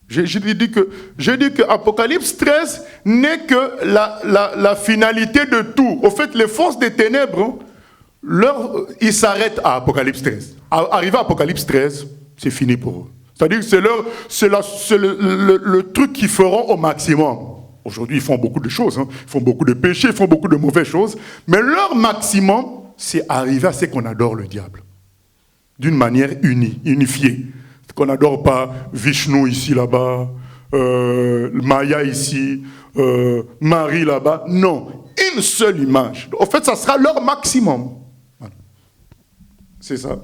B: J'ai dit que Apocalypse 13 n'est que la finalité de tout. Au fait, les forces des ténèbres, ils s'arrêtent à Apocalypse 13. Arrivé à Apocalypse 13, c'est fini pour eux. C'est-à-dire que c'est le truc qu'ils feront au maximum. Aujourd'hui, ils font beaucoup de choses. Ils font beaucoup de péchés, ils font beaucoup de mauvaises choses. Mais leur maximum, c'est arriver à ce qu'on adore le diable. D'une manière unifiée. Qu'on n'adore pas Vishnu ici, là-bas, Maya ici, Marie là-bas. Non, une seule image. En fait, ça sera leur maximum. Voilà. C'est ça.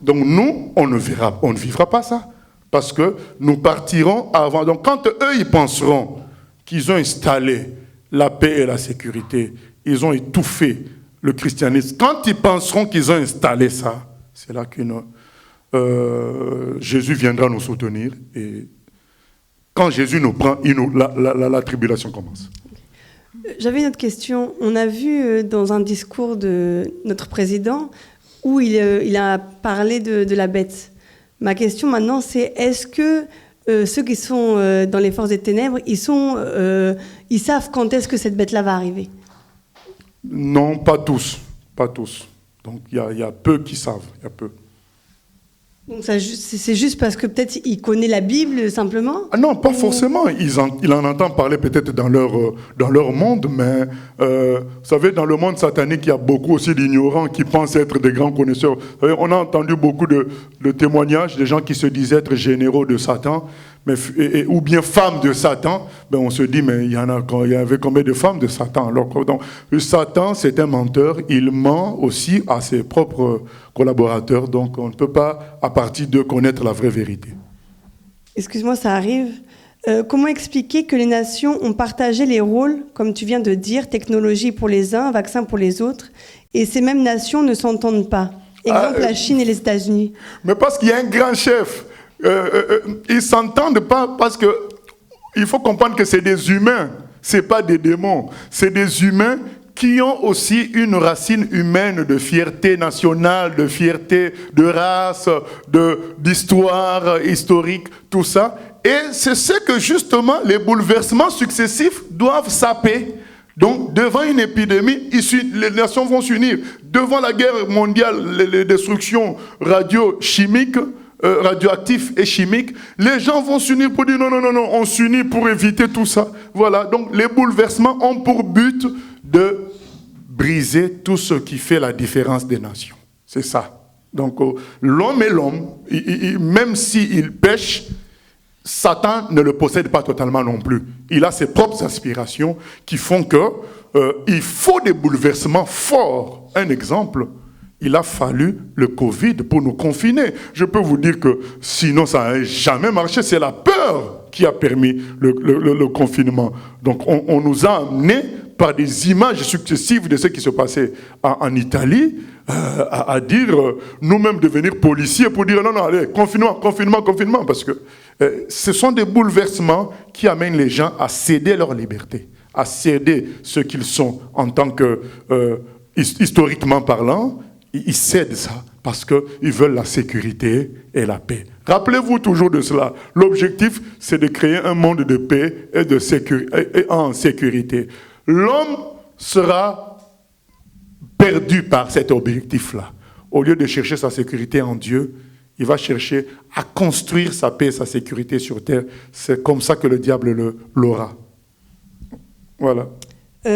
B: Donc nous, on ne vivra pas ça. Parce que nous partirons avant. Donc quand eux, ils penseront qu'ils ont installé la paix et la sécurité, ils ont étouffé le christianisme, quand ils penseront qu'ils ont installé ça, c'est là que Jésus viendra nous soutenir. Et quand Jésus nous prend, la tribulation commence.
D: J'avais une autre question. On a vu dans un discours de notre président où il a parlé de la bête. Ma question maintenant, c'est est-ce que ceux qui sont dans les forces des ténèbres, ils savent quand est-ce que cette bête-là va arriver?
B: Non, pas tous. Pas tous. Donc il y a peu qui savent. Il y a peu.
D: Donc c'est juste parce que peut-être il connaît la Bible simplement?
B: Ah non, pas forcément. Il en entend parler peut-être dans leur monde, mais vous savez, dans le monde satanique, il y a beaucoup aussi d'ignorants qui pensent être des grands connaisseurs. Vous savez, on a entendu beaucoup de témoignages de gens qui se disaient être généraux de Satan, ou bien femmes de Satan. Ben, on se dit, mais il y avait combien de femmes de Satan? Alors, donc, Satan, c'est un menteur. Il ment aussi à ses propres collaborateurs. Donc, on ne peut pas, à partir d'eux, connaître la vraie vérité.
D: Excuse-moi, ça arrive. Comment expliquer que les nations ont partagé les rôles, comme tu viens de dire, technologie pour les uns, vaccin pour les autres, et ces mêmes nations ne s'entendent pas? Exemple, la Chine et les États-Unis.
B: Mais parce qu'il y a un grand chef. Ils ne s'entendent pas parce que il faut comprendre que c'est des humains, ce n'est pas des démons. C'est des humains qui ont aussi une racine humaine de fierté nationale, de fierté de race, d'histoire historique, tout ça. Et c'est ce que justement les bouleversements successifs doivent saper. Donc, devant une épidémie, les nations vont s'unir. Devant la guerre mondiale, les destructions radiochimiques, radioactifs et chimiques, les gens vont s'unir pour dire non, on s'unit pour éviter tout ça. Voilà, donc les bouleversements ont pour but de briser tout ce qui fait la différence des nations. C'est ça. Donc, l'homme est l'homme, même s'il pêche, Satan ne le possède pas totalement non plus. Il a ses propres aspirations qui font qu'il faut des bouleversements forts. Un exemple, il a fallu le Covid pour nous confiner. Je peux vous dire que sinon ça n'a jamais marché. C'est la peur qui a permis le confinement. Donc on nous a amenés par des images successives de ce qui se passait en Italie à dire nous-mêmes devenir policiers pour dire non, allez, confinement, parce que ce sont des bouleversements qui amènent les gens à céder leur liberté, à céder ce qu'ils sont en tant que, historiquement parlant. Ils cèdent ça parce qu'ils veulent la sécurité et la paix. Rappelez-vous toujours de cela. L'objectif, c'est de créer un monde de paix et en sécurité. L'homme sera perdu par cet objectif-là. Au lieu de chercher sa sécurité en Dieu, il va chercher à construire sa paix et sa sécurité sur terre. C'est comme ça que le diable l'aura. Voilà.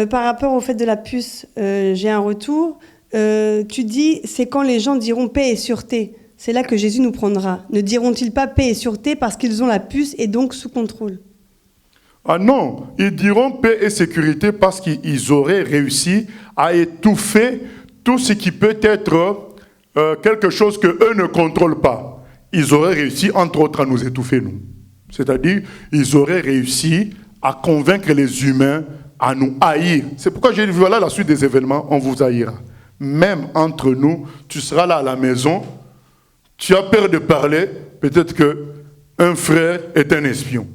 D: Par rapport au fait de la puce, j'ai un retour. Tu dis, c'est quand les gens diront paix et sûreté. C'est là que Jésus nous prendra. Ne diront-ils pas paix et sûreté parce qu'ils ont la puce et donc sous contrôle?
B: Ah non, ils diront paix et sécurité parce qu'ils auraient réussi à étouffer tout ce qui peut être quelque chose qu'eux ne contrôlent pas. Ils auraient réussi, entre autres, à nous étouffer, nous. C'est-à-dire, ils auraient réussi à convaincre les humains à nous haïr. C'est pourquoi j'ai dit, voilà la suite des événements, on vous haïra. Même entre nous, tu seras là à la maison, tu as peur de parler, peut-être qu'un frère est un espion.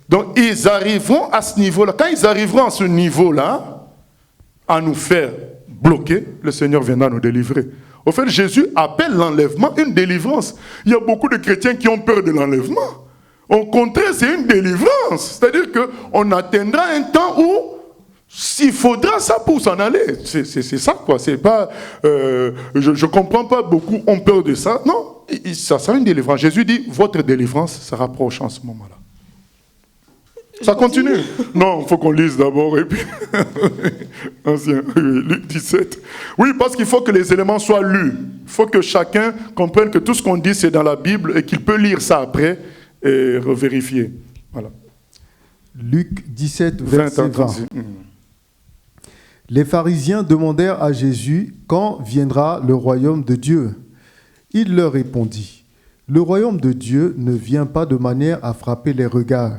B: Donc ils arriveront à ce niveau-là. Quand ils arriveront à ce niveau-là, à nous faire bloquer, le Seigneur viendra nous délivrer. Au fait, Jésus appelle l'enlèvement une délivrance. Il y a beaucoup de chrétiens qui ont peur de l'enlèvement. Au contraire, c'est une délivrance. C'est-à-dire qu'on atteindra un temps où s'il faudra ça pour s'en aller. C'est ça, quoi. C'est pas, je ne comprends pas, beaucoup ont peur de ça. Non, ça sera une délivrance. Jésus dit, votre délivrance se rapproche en ce moment-là. Ça continue. Non, il faut qu'on lise d'abord. Et puis, Luc 17. Oui, parce qu'il faut que les éléments soient lus. Il faut que chacun comprenne que tout ce qu'on dit, c'est dans la Bible et qu'il peut lire ça après et revérifier. Voilà.
C: Luc 17, verset 20.
B: Mmh.
C: Les pharisiens demandèrent à Jésus quand viendra le royaume de Dieu. Il leur répondit, le royaume de Dieu ne vient pas de manière à frapper les regards.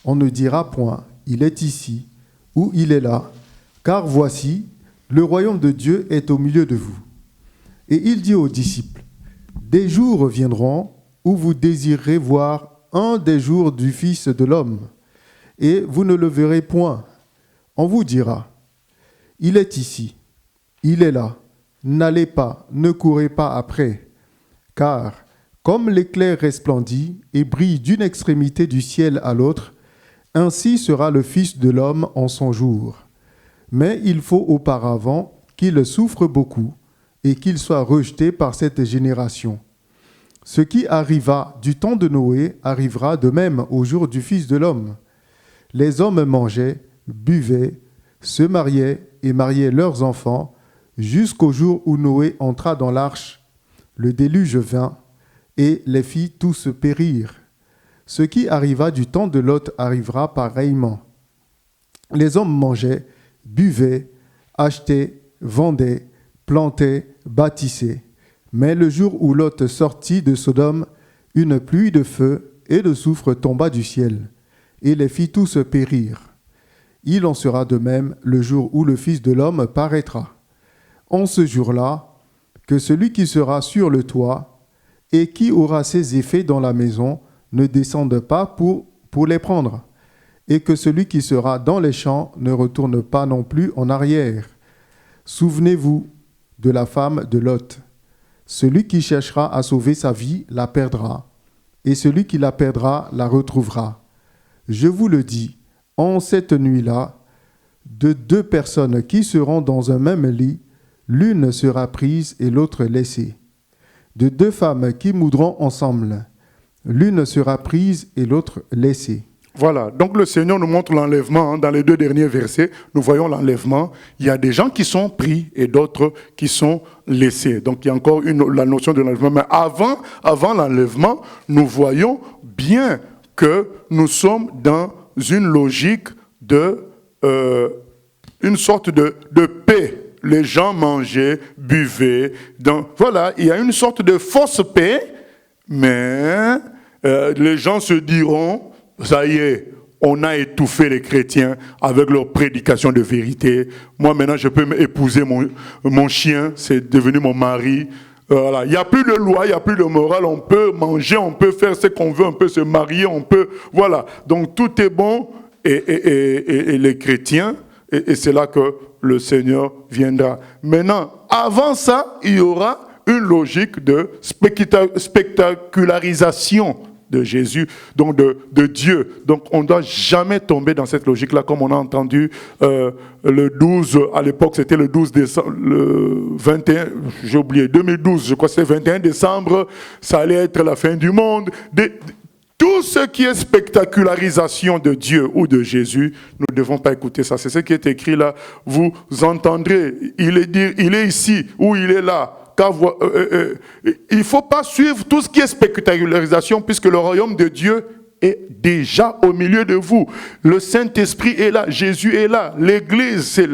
C: On ne dira point, il est ici ou il est là, car voici, le royaume de Dieu est au milieu de vous. Et il dit aux disciples, des jours viendront où vous désirerez voir un des jours du Fils de l'homme, et vous ne le verrez point. On vous dira, il est ici, il est là, n'allez pas, ne courez pas après, car comme l'éclair resplendit et brille d'une extrémité du ciel à l'autre, ainsi sera le Fils de l'homme en son jour. Mais il faut auparavant qu'il souffre beaucoup et qu'il soit rejeté par cette génération. Ce qui arriva du temps de Noé arrivera de même au jour du Fils de l'homme. Les hommes mangeaient, buvaient, se mariaient et mariaient leurs enfants, jusqu'au jour où Noé entra dans l'arche. Le déluge vint, et les fit tous périr. Ce qui arriva du temps de Lot arrivera pareillement. Les hommes mangeaient, buvaient, achetaient, vendaient, plantaient, bâtissaient. Mais le jour où Lot sortit de Sodome, une pluie de feu et de soufre tomba du ciel, et les fit tous périr. Il en sera de même le jour où le Fils de l'homme paraîtra. En ce jour-là, que celui qui sera sur le toit et qui aura ses effets dans la maison ne descende pas pour les prendre, et que celui qui sera dans les champs ne retourne pas non plus en arrière. Souvenez-vous de la femme de Lot. Celui qui cherchera à sauver sa vie la perdra, et celui qui la perdra la retrouvera. Je vous le dis, en cette nuit-là, de 2 personnes qui seront dans un même lit, l'une sera prise et l'autre laissée. De 2 femmes qui moudront ensemble, l'une sera prise et l'autre laissée.
B: Voilà, donc le Seigneur nous montre l'enlèvement. Dans les 2 derniers versets, nous voyons l'enlèvement. Il y a des gens qui sont pris et d'autres qui sont laissés. Donc il y a encore la notion de l'enlèvement. Mais avant l'enlèvement, nous voyons bien que nous sommes dans une logique de une sorte de paix. Les gens mangeaient, buvaient. Donc voilà, il y a une sorte de fausse paix, mais les gens se diront, ça y est, on a étouffé les chrétiens avec leur prédication de vérité. Moi, maintenant, je peux épouser mon chien, c'est devenu mon mari. Voilà. Il n'y a plus de loi, il n'y a plus de morale. On peut manger, on peut faire ce qu'on veut, on peut se marier, on peut... Voilà. Donc, tout est bon. Et les chrétiens, et c'est là que le Seigneur viendra. Maintenant, avant ça, il y aura une logique de spectacularisation de Jésus, donc de Dieu. Donc on ne doit jamais tomber dans cette logique-là, comme on a entendu le 12, à l'époque c'était le 12 décembre, le 21, j'ai oublié, 2012, je crois que c'est 21 décembre, ça allait être la fin du monde. Tout ce qui est spectacularisation de Dieu ou de Jésus, nous ne devons pas écouter ça. C'est ce qui est écrit là. Vous entendrez, il est ici ou il est là. Il ne faut pas suivre tout ce qui est spectacularisation puisque le royaume de Dieu est déjà au milieu de vous. Le Saint-Esprit est là, Jésus est là. L'Église, c'est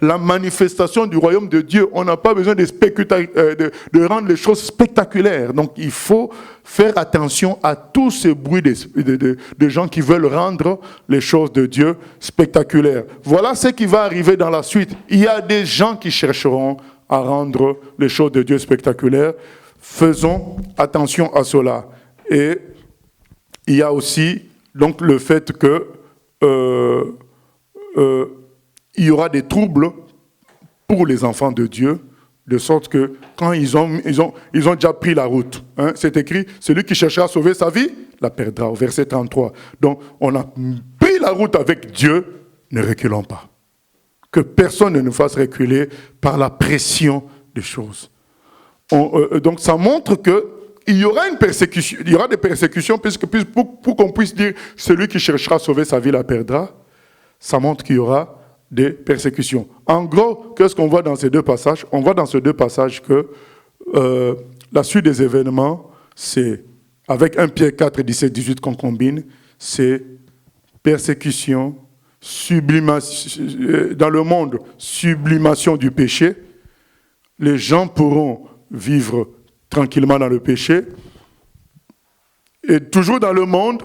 B: la manifestation du royaume de Dieu. On n'a pas besoin de rendre les choses spectaculaires. Donc il faut faire attention à tout ce bruit de gens qui veulent rendre les choses de Dieu spectaculaires. Voilà ce qui va arriver dans la suite. Il y a des gens qui chercheront à rendre les choses de Dieu spectaculaires. Faisons attention à cela. Et il y a aussi donc le fait que il y aura des troubles pour les enfants de Dieu, de sorte que quand ils ont déjà pris la route, hein, c'est écrit, celui qui cherchera à sauver sa vie la perdra, au verset 33. Donc on a pris la route avec Dieu, ne reculons pas. Que personne ne nous fasse reculer par la pression des choses. Donc ça montre qu'il y aura une persécution, il y aura des persécutions, pour qu'on puisse dire celui qui cherchera à sauver sa vie la perdra. Ça montre qu'il y aura des persécutions. En gros, qu'est-ce qu'on voit dans ces 2 passages? On voit dans ces 2 passages que la suite des événements, c'est avec 1 Pierre 4, 17, 18 qu'on combine, c'est persécution, sublimation, dans le monde, sublimation du péché. Les gens pourront vivre tranquillement dans le péché. Et toujours dans le monde,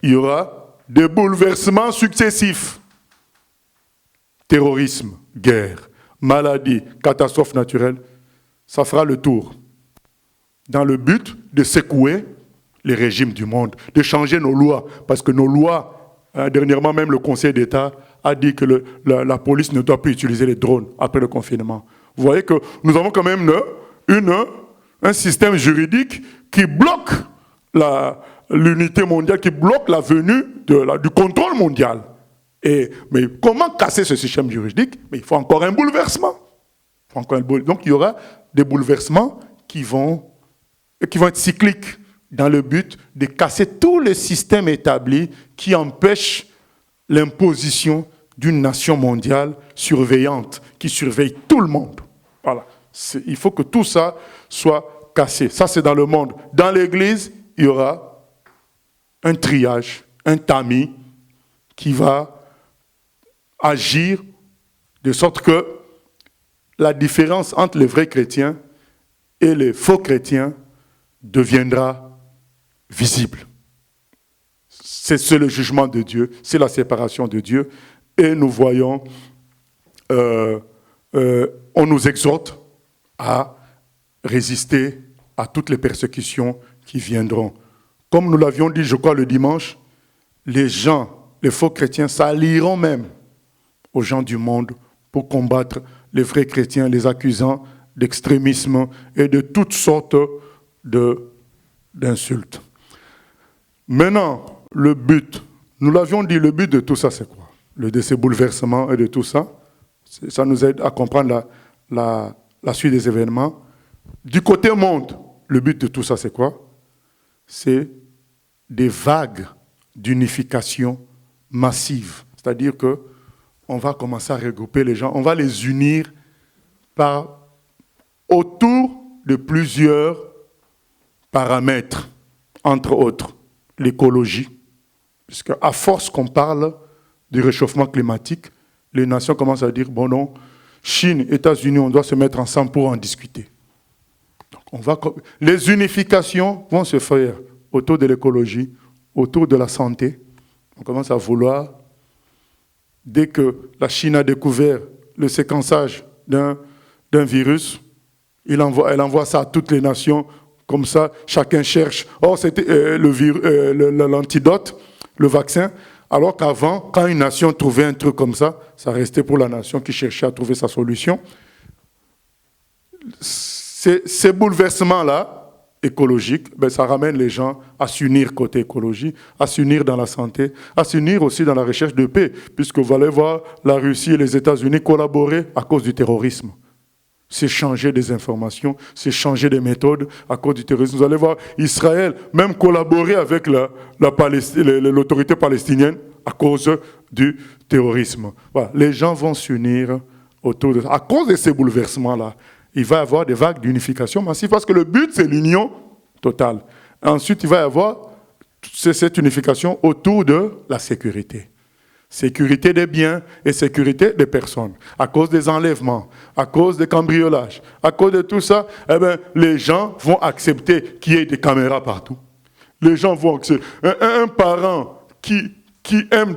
B: il y aura des bouleversements successifs. Terrorisme, guerre, maladie, catastrophe naturelle, ça fera le tour. Dans le but de secouer les régimes du monde, de changer nos lois. Parce que nos lois, dernièrement même le Conseil d'État a dit que la police ne doit plus utiliser les drones après le confinement. Vous voyez que nous avons quand même un système juridique qui bloque l'unité mondiale, qui bloque la venue du contrôle mondial. Mais comment casser ce système juridique? Mais il faut encore un bouleversement. Donc il y aura des bouleversements qui vont être cycliques dans le but de casser tous les systèmes établis qui empêchent l'imposition d'une nation mondiale surveillante, qui surveille tout le monde. Voilà. Il faut que tout ça soit cassé. Ça, c'est dans le monde. Dans l'Église, il y aura un triage, un tamis qui va agir de sorte que la différence entre les vrais chrétiens et les faux chrétiens deviendra visible. C'est le jugement de Dieu, c'est la séparation de Dieu. Et nous voyons, on nous exhorte à résister à toutes les persécutions qui viendront. Comme nous l'avions dit, je crois, le dimanche, les faux chrétiens s'allieront même aux gens du monde pour combattre les vrais chrétiens, les accusant d'extrémisme et de toutes sortes d'insultes. Maintenant, le but, nous l'avions dit, le but de tout ça, c'est quoi? De ces bouleversements et de tout ça, ça nous aide à comprendre la suite des événements. Du côté monde, le but de tout ça, c'est quoi? C'est des vagues d'unification massive. C'est-à-dire qu'on va commencer à regrouper les gens, on va les unir autour de plusieurs paramètres, entre autres l'écologie, puisque à force qu'on parle du réchauffement climatique, les nations commencent à dire, bon non, Chine, États-Unis, on doit se mettre ensemble pour en discuter. Donc les unifications vont se faire autour de l'écologie, autour de la santé. On commence à vouloir, dès que la Chine a découvert le séquençage d'un virus, elle envoie ça à toutes les nations. Comme ça, chacun cherche. Or, c'était l'antidote, le vaccin. Alors qu'avant, quand une nation trouvait un truc comme ça, ça restait pour la nation qui cherchait à trouver sa solution. Ces bouleversements-là, écologiques, ça ramène les gens à s'unir côté écologie, à s'unir dans la santé, à s'unir aussi dans la recherche de paix, puisque vous allez voir la Russie et les États-Unis collaborer à cause du terrorisme. C'est changer des informations, c'est changer des méthodes à cause du terrorisme. Vous allez voir Israël même collaborer avec l'autorité palestinienne à cause du terrorisme. Voilà. Les gens vont s'unir autour de ça. À cause de ces bouleversements-là, il va y avoir des vagues d'unification massive parce que le but, c'est l'union totale. Ensuite, il va y avoir cette unification autour de la sécurité. Sécurité des biens et sécurité des personnes. À cause des enlèvements, à cause des cambriolages, à cause de tout ça, les gens vont accepter qu'il y ait des caméras partout. Les gens vont accepter. Un parent qui aime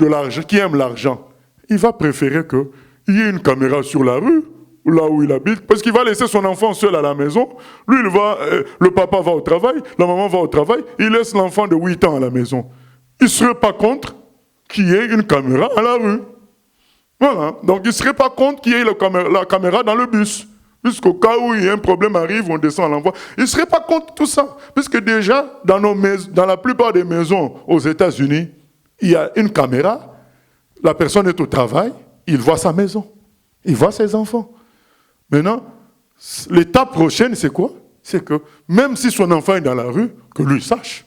B: l'argent, il va préférer qu'il y ait une caméra sur la rue, là où il habite, parce qu'il va laisser son enfant seul à la maison. Lui, le papa va au travail, la maman va au travail, il laisse l'enfant de 8 ans à la maison. Il ne serait pas contre qu'il y ait une caméra à la rue. Voilà. Donc, il ne serait pas contre qu'il y ait la caméra dans le bus. Puisqu'au cas où il y a un problème arrive, on descend, on l'envoie. Il ne serait pas contre tout ça. Puisque déjà, dans la plupart des maisons aux États-Unis, il y a une caméra. La personne est au travail, il voit sa maison. Il voit ses enfants. Maintenant, l'étape prochaine, c'est quoi? C'est que même si son enfant est dans la rue, que lui sache.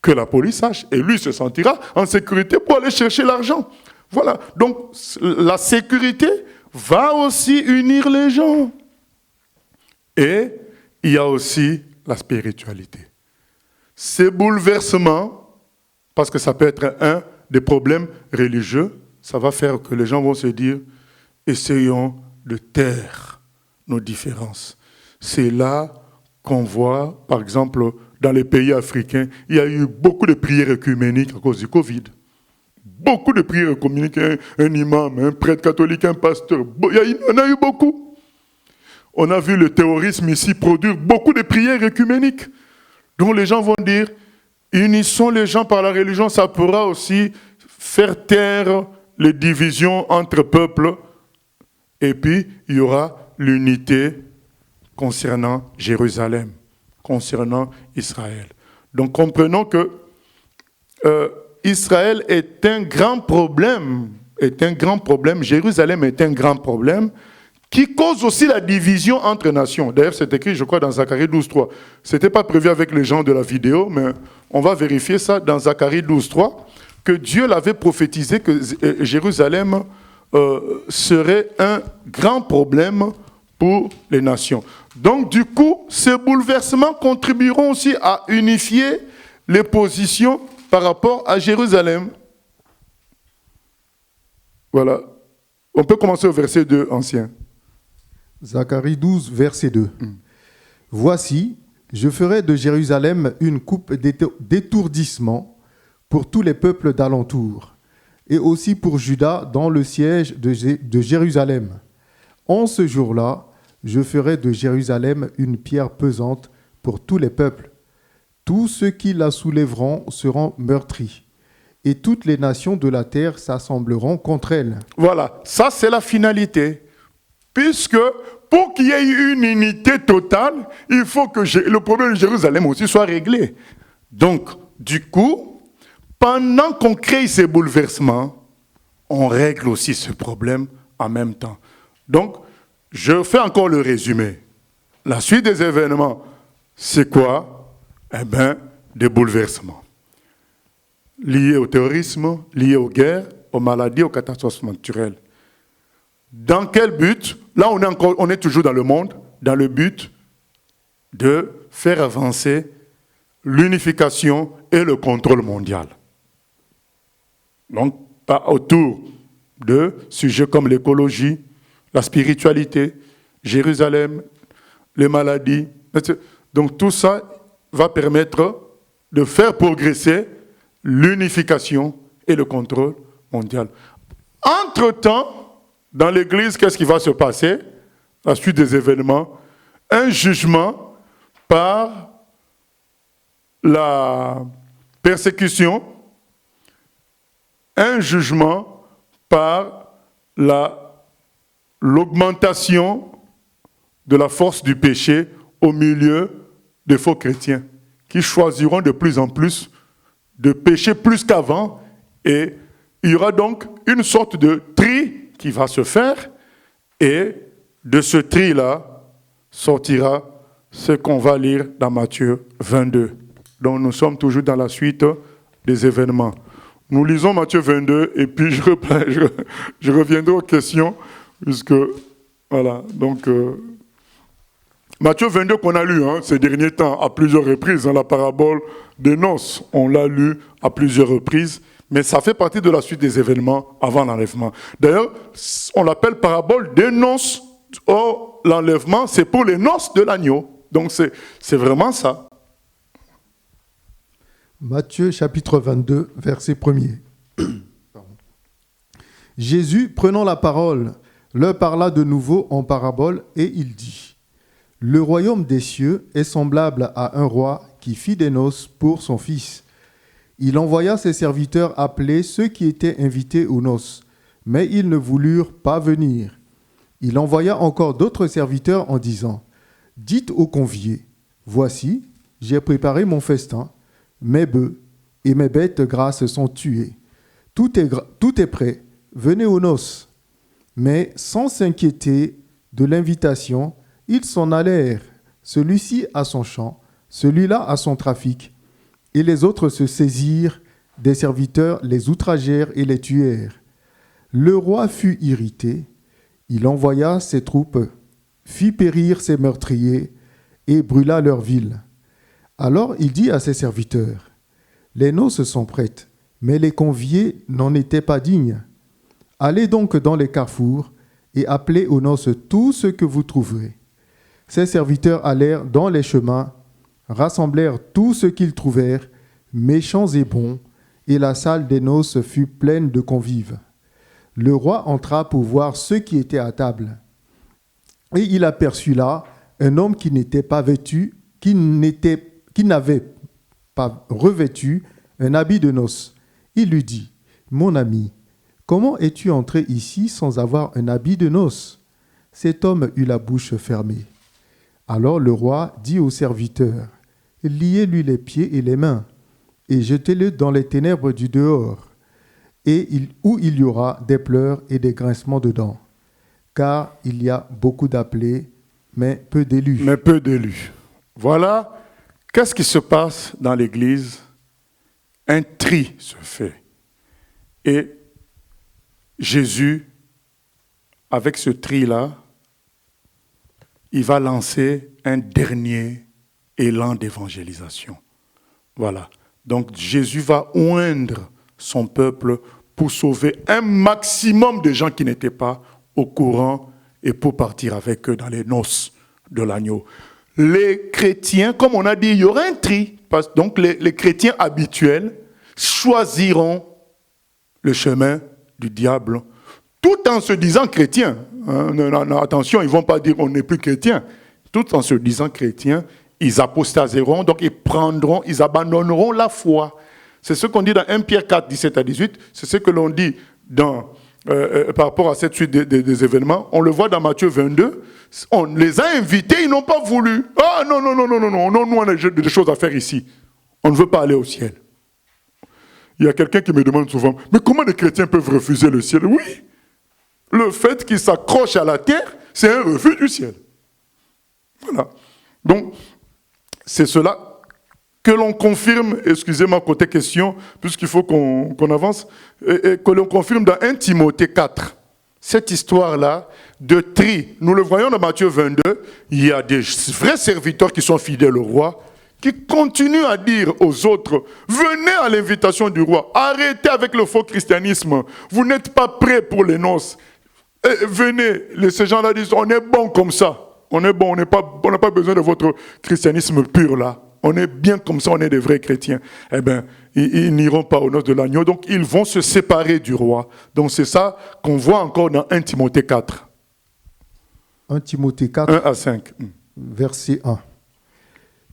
B: Que la police sache, et lui se sentira en sécurité pour aller chercher l'argent. Voilà, donc la sécurité va aussi unir les gens. Et il y a aussi la spiritualité. Ces bouleversements, parce que ça peut être un des problèmes religieux, ça va faire que les gens vont se dire, essayons de taire nos différences. C'est là qu'on voit, par exemple, dans les pays africains, il y a eu beaucoup de prières œcuméniques à cause du Covid. beaucoup de prières communiques, un imam, un prêtre catholique, un pasteur. Il y en a eu beaucoup. On a vu le terrorisme ici produire beaucoup de prières œcuméniques. Donc les gens vont dire, unissons les gens par la religion, ça pourra aussi faire taire les divisions entre peuples. Et puis, il y aura l'unité concernant Jérusalem, concernant Israël. Donc comprenons que Israël est un grand problème, Jérusalem est un grand problème, qui cause aussi la division entre nations. D'ailleurs, c'est écrit, je crois, dans Zacharie 12.3. Ce n'était pas prévu avec les gens de la vidéo, mais on va vérifier ça dans Zacharie 12.3, que Dieu l'avait prophétisé que Jérusalem serait un grand problème pour les nations. Donc, du coup, ces bouleversements contribueront aussi à unifier les positions par rapport à Jérusalem. Voilà. On peut commencer au verset 2, ancien.
C: Zacharie 12, verset 2. Voici, je ferai de Jérusalem une coupe d'étourdissement pour tous les peuples d'alentour, et aussi pour Juda dans le siège de Jérusalem. En ce jour-là, je ferai de Jérusalem une pierre pesante pour tous les peuples. Tous ceux qui la soulèveront seront meurtris, et toutes les nations de la terre s'assembleront contre elle.
B: Voilà, ça c'est la finalité. Puisque pour qu'il y ait une unité totale, il faut que le problème de Jérusalem aussi soit réglé. Donc, du coup, pendant qu'on crée ces bouleversements, on règle aussi ce problème en même temps. Donc, je fais encore le résumé. La suite des événements, c'est quoi? Eh bien, des bouleversements. Liés au terrorisme, liés aux guerres, aux maladies, aux catastrophes naturelles. Dans quel but? Là, on est toujours dans le monde, dans le but de faire avancer l'unification et le contrôle mondial. Donc, pas autour de sujets comme l'écologie, la spiritualité, Jérusalem, les maladies. Donc, tout ça va permettre de faire progresser l'unification et le contrôle mondial. Entre-temps, dans l'Église, qu'est-ce qui va se passer? La suite des événements, un jugement par la persécution, un jugement par l'augmentation de la force du péché au milieu des faux chrétiens, qui choisiront de plus en plus de pécher plus qu'avant, et il y aura donc une sorte de tri qui va se faire, et de ce tri-là sortira ce qu'on va lire dans Matthieu 22. Donc nous sommes toujours dans la suite des événements. Nous lisons Matthieu 22, et puis je reviendrai aux questions, puisque, voilà, donc, Matthieu 22 qu'on a lu ces derniers temps à plusieurs reprises, la parabole des noces, on l'a lu à plusieurs reprises, mais ça fait partie de la suite des événements avant l'enlèvement. D'ailleurs, on l'appelle parabole des noces. Or, l'enlèvement, c'est pour les noces de l'agneau. Donc, c'est vraiment ça.
C: Matthieu chapitre 22, verset 1er. Jésus, prenant la parole, leur parla de nouveau en parabole, et il dit : Le royaume des cieux est semblable à un roi qui fit des noces pour son fils. Il envoya ses serviteurs appeler ceux qui étaient invités aux noces, mais ils ne voulurent pas venir. Il envoya encore d'autres serviteurs en disant : Dites aux conviés : Voici, j'ai préparé mon festin, mes bœufs et mes bêtes grasses sont tués. Tout est prêt, venez aux noces. Mais sans s'inquiéter de l'invitation, ils s'en allèrent, celui-ci à son champ, celui-là à son trafic. Et les autres se saisirent des serviteurs, les outragèrent et les tuèrent. Le roi fut irrité, il envoya ses troupes, fit périr ses meurtriers et brûla leur ville. Alors il dit à ses serviteurs : Les noces sont prêtes, mais les conviés n'en étaient pas dignes. Allez donc dans les carrefours et appelez aux noces tout ce que vous trouverez. Ses serviteurs allèrent dans les chemins, rassemblèrent tout ce qu'ils trouvèrent, méchants et bons, et la salle des noces fut pleine de convives. Le roi entra pour voir ceux qui étaient à table. Et il aperçut là un homme qui n'était pas vêtu, qui n'avait pas revêtu un habit de noces. Il lui dit, « Mon ami, comment es-tu entré ici sans avoir un habit de noces ?» Cet homme eut la bouche fermée. Alors le roi dit au serviteur, « Liez-lui les pieds et les mains, et jetez-le dans les ténèbres du dehors, où il y aura des pleurs et des grincements de dents. Car il y a beaucoup d'appelés, mais peu d'élus. »
B: Mais peu d'élus. Voilà, qu'est-ce qui se passe dans l'Église? Un tri se fait. Et Jésus, avec ce tri-là, il va lancer un dernier élan d'évangélisation. Voilà. Donc Jésus va oindre son peuple pour sauver un maximum de gens qui n'étaient pas au courant et pour partir avec eux dans les noces de l'agneau. Les chrétiens, comme on a dit, il y aura un tri. Donc les chrétiens habituels choisiront le chemin du diable, tout en se disant chrétiens. Attention, ils ne vont pas dire on n'est plus chrétien. Tout en se disant chrétiens, ils apostaseront, donc ils abandonneront la foi. C'est ce qu'on dit dans 1 Pierre 4, 17 à 18. C'est ce que l'on dit par rapport à cette suite des événements. On le voit dans Matthieu 22. On les a invités, ils n'ont pas voulu. Ah non, nous on a des choses à faire ici. On ne veut pas aller au ciel. Il y a quelqu'un qui me demande souvent, mais comment les chrétiens peuvent refuser le ciel? Oui, le fait qu'ils s'accrochent à la terre, c'est un refus du ciel. Voilà. Donc, c'est cela que l'on confirme, excusez-moi côté question, puisqu'il faut qu'on avance, et que l'on confirme dans 1 Timothée 4. Cette histoire-là de tri, nous le voyons dans Matthieu 22, il y a des vrais serviteurs qui sont fidèles au roi, qui continuent à dire aux autres, venez à l'invitation du roi, arrêtez avec le faux christianisme, vous n'êtes pas prêts pour les noces. Venez, ces gens-là disent, on est bon comme ça, on est bon, on n'a pas besoin de votre christianisme pur là. On est bien comme ça, on est des vrais chrétiens. Eh bien, ils n'iront pas aux noces de l'agneau, donc ils vont se séparer du roi. Donc c'est ça qu'on voit encore dans 1 Timothée 4.
C: 1 Timothée 4,
B: 1 à 5.
C: Verset 1.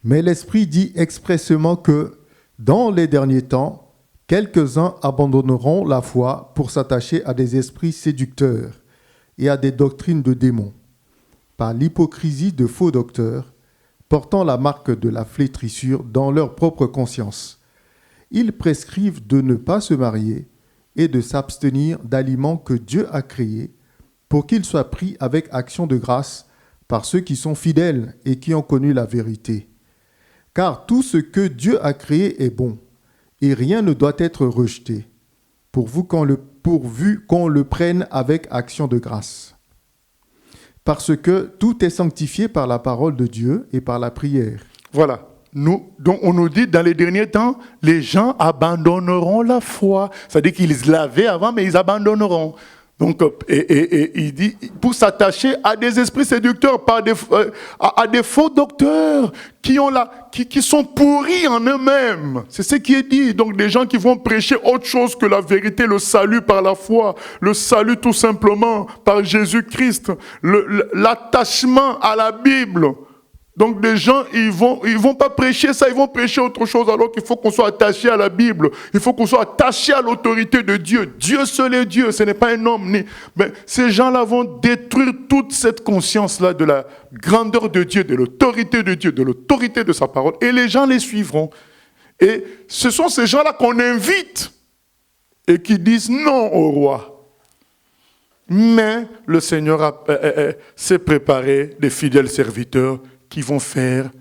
C: Mais l'Esprit dit expressément que, dans les derniers temps, quelques-uns abandonneront la foi pour s'attacher à des esprits séducteurs et à des doctrines de démons, par l'hypocrisie de faux docteurs, portant la marque de la flétrissure dans leur propre conscience. Ils prescrivent de ne pas se marier et de s'abstenir d'aliments que Dieu a créés pour qu'ils soient pris avec action de grâce par ceux qui sont fidèles et qui ont connu la vérité. Car tout ce que Dieu a créé est bon, et rien ne doit être rejeté, pourvu qu'on le prenne avec action de grâce. Parce que tout est sanctifié par la parole de Dieu et par la prière.
B: Voilà. Donc on nous dit, dans les derniers temps, les gens abandonneront la foi. C'est-à-dire qu'ils l'avaient avant, mais ils abandonneront. Donc, et il dit, pour s'attacher à des esprits séducteurs, à des faux docteurs qui sont pourris en eux-mêmes. C'est ce qui est dit. Donc, des gens qui vont prêcher autre chose que la vérité, le salut par la foi, le salut tout simplement par Jésus-Christ, l'attachement à la Bible. Donc des gens, ils vont pas prêcher ça, ils vont prêcher autre chose, alors qu'il faut qu'on soit attaché à la Bible, il faut qu'on soit attaché à l'autorité de Dieu. Dieu seul est Dieu, ce n'est pas un homme. Mais ces gens-là vont détruire toute cette conscience-là de la grandeur de Dieu, de l'autorité de Dieu, de l'autorité de sa parole, et les gens les suivront. Et ce sont ces gens-là qu'on invite et qui disent non au roi. Mais le Seigneur s'est préparé des fidèles serviteurs qui vont faire,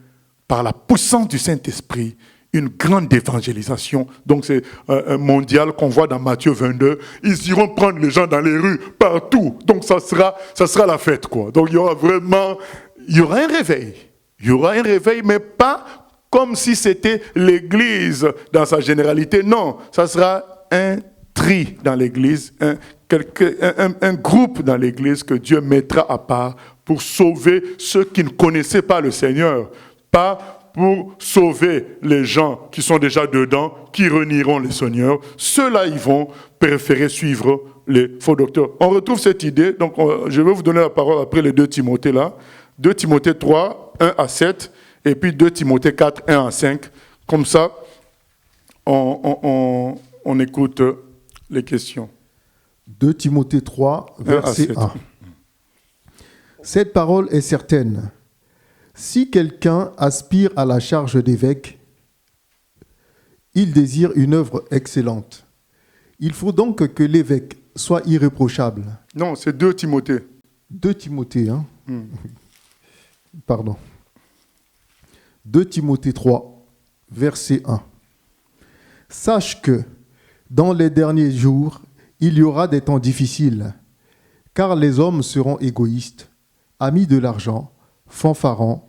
B: par la puissance du Saint-Esprit, une grande évangélisation. Donc c'est un mondial qu'on voit dans Matthieu 22. Ils iront prendre les gens dans les rues, partout. Donc ça sera la fête, quoi. Donc il y aura un réveil. Il y aura un réveil, mais pas comme si c'était l'Église dans sa généralité. Non, ça sera un tri dans l'Église, un groupe dans l'Église que Dieu mettra à part pour sauver ceux qui ne connaissaient pas le Seigneur. Pas pour sauver les gens qui sont déjà dedans, qui renieront le Seigneur. Ceux-là, ils vont préférer suivre les faux docteurs. On retrouve cette idée, donc je vais vous donner la parole après les 2 Timothée là. 2 Timothée 3, 1 à 7, et puis 2 Timothée 4, 1 à 5. Comme ça, on écoute les questions.
C: 2 Timothée 3, verset 1. Cette parole est certaine. Si quelqu'un aspire à la charge d'évêque, il désire une œuvre excellente. Il faut donc que l'évêque soit irréprochable.
B: Non, c'est 2 Timothée.
C: 2 Timothée, hein. Pardon. 2 Timothée 3, verset 1. Sache que, dans les derniers jours, il y aura des temps difficiles, car les hommes seront égoïstes, amis de l'argent, fanfarons,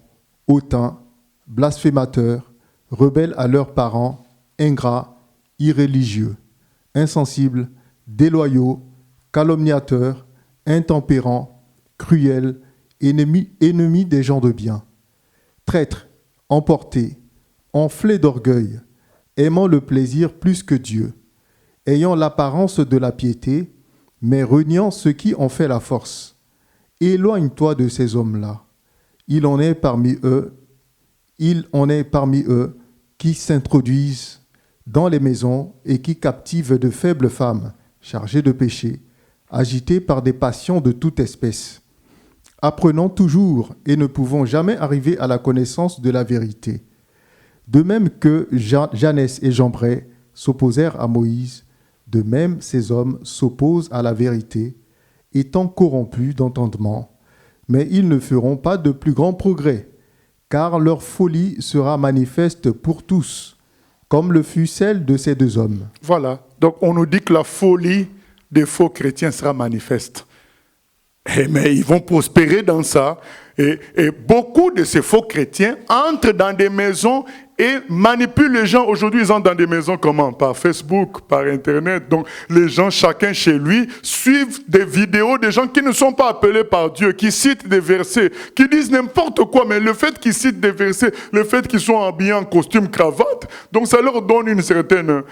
C: hautains, blasphémateurs, rebelles à leurs parents, ingrats, irréligieux, insensibles, déloyaux, calomniateurs, intempérants, cruels, ennemis des gens de bien, traîtres, emportés, enflés d'orgueil, aimant le plaisir plus que Dieu, ayant l'apparence de la piété, mais reniant ce qui en fait la force. Éloigne-toi de ces hommes-là. Il en est parmi eux qui s'introduisent dans les maisons et qui captivent de faibles femmes chargées de péché, agitées par des passions de toute espèce, apprenant toujours et ne pouvant jamais arriver à la connaissance de la vérité. De même que Janès et Jambres s'opposèrent à Moïse, de même ces hommes s'opposent à la vérité, étant corrompus d'entendement, mais ils ne feront pas de plus grands progrès, car leur folie sera manifeste pour tous, comme le fut celle de ces 2 hommes.
B: Voilà, donc on nous dit que la folie des faux chrétiens sera manifeste. Mais ils vont prospérer dans ça. Et beaucoup de ces faux chrétiens entrent dans des maisons et manipulent les gens. Aujourd'hui, ils entrent dans des maisons comment? Par Facebook, par Internet. Donc, les gens, chacun chez lui, suivent des vidéos des gens qui ne sont pas appelés par Dieu, qui citent des versets, qui disent n'importe quoi. Mais le fait qu'ils citent des versets, le fait qu'ils sont habillés en costume, cravate, donc ça leur donne une certaine...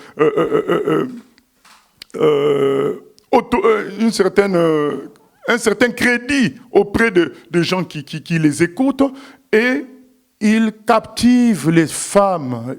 B: un certain crédit auprès de gens qui les écoutent, et ils captivent les femmes.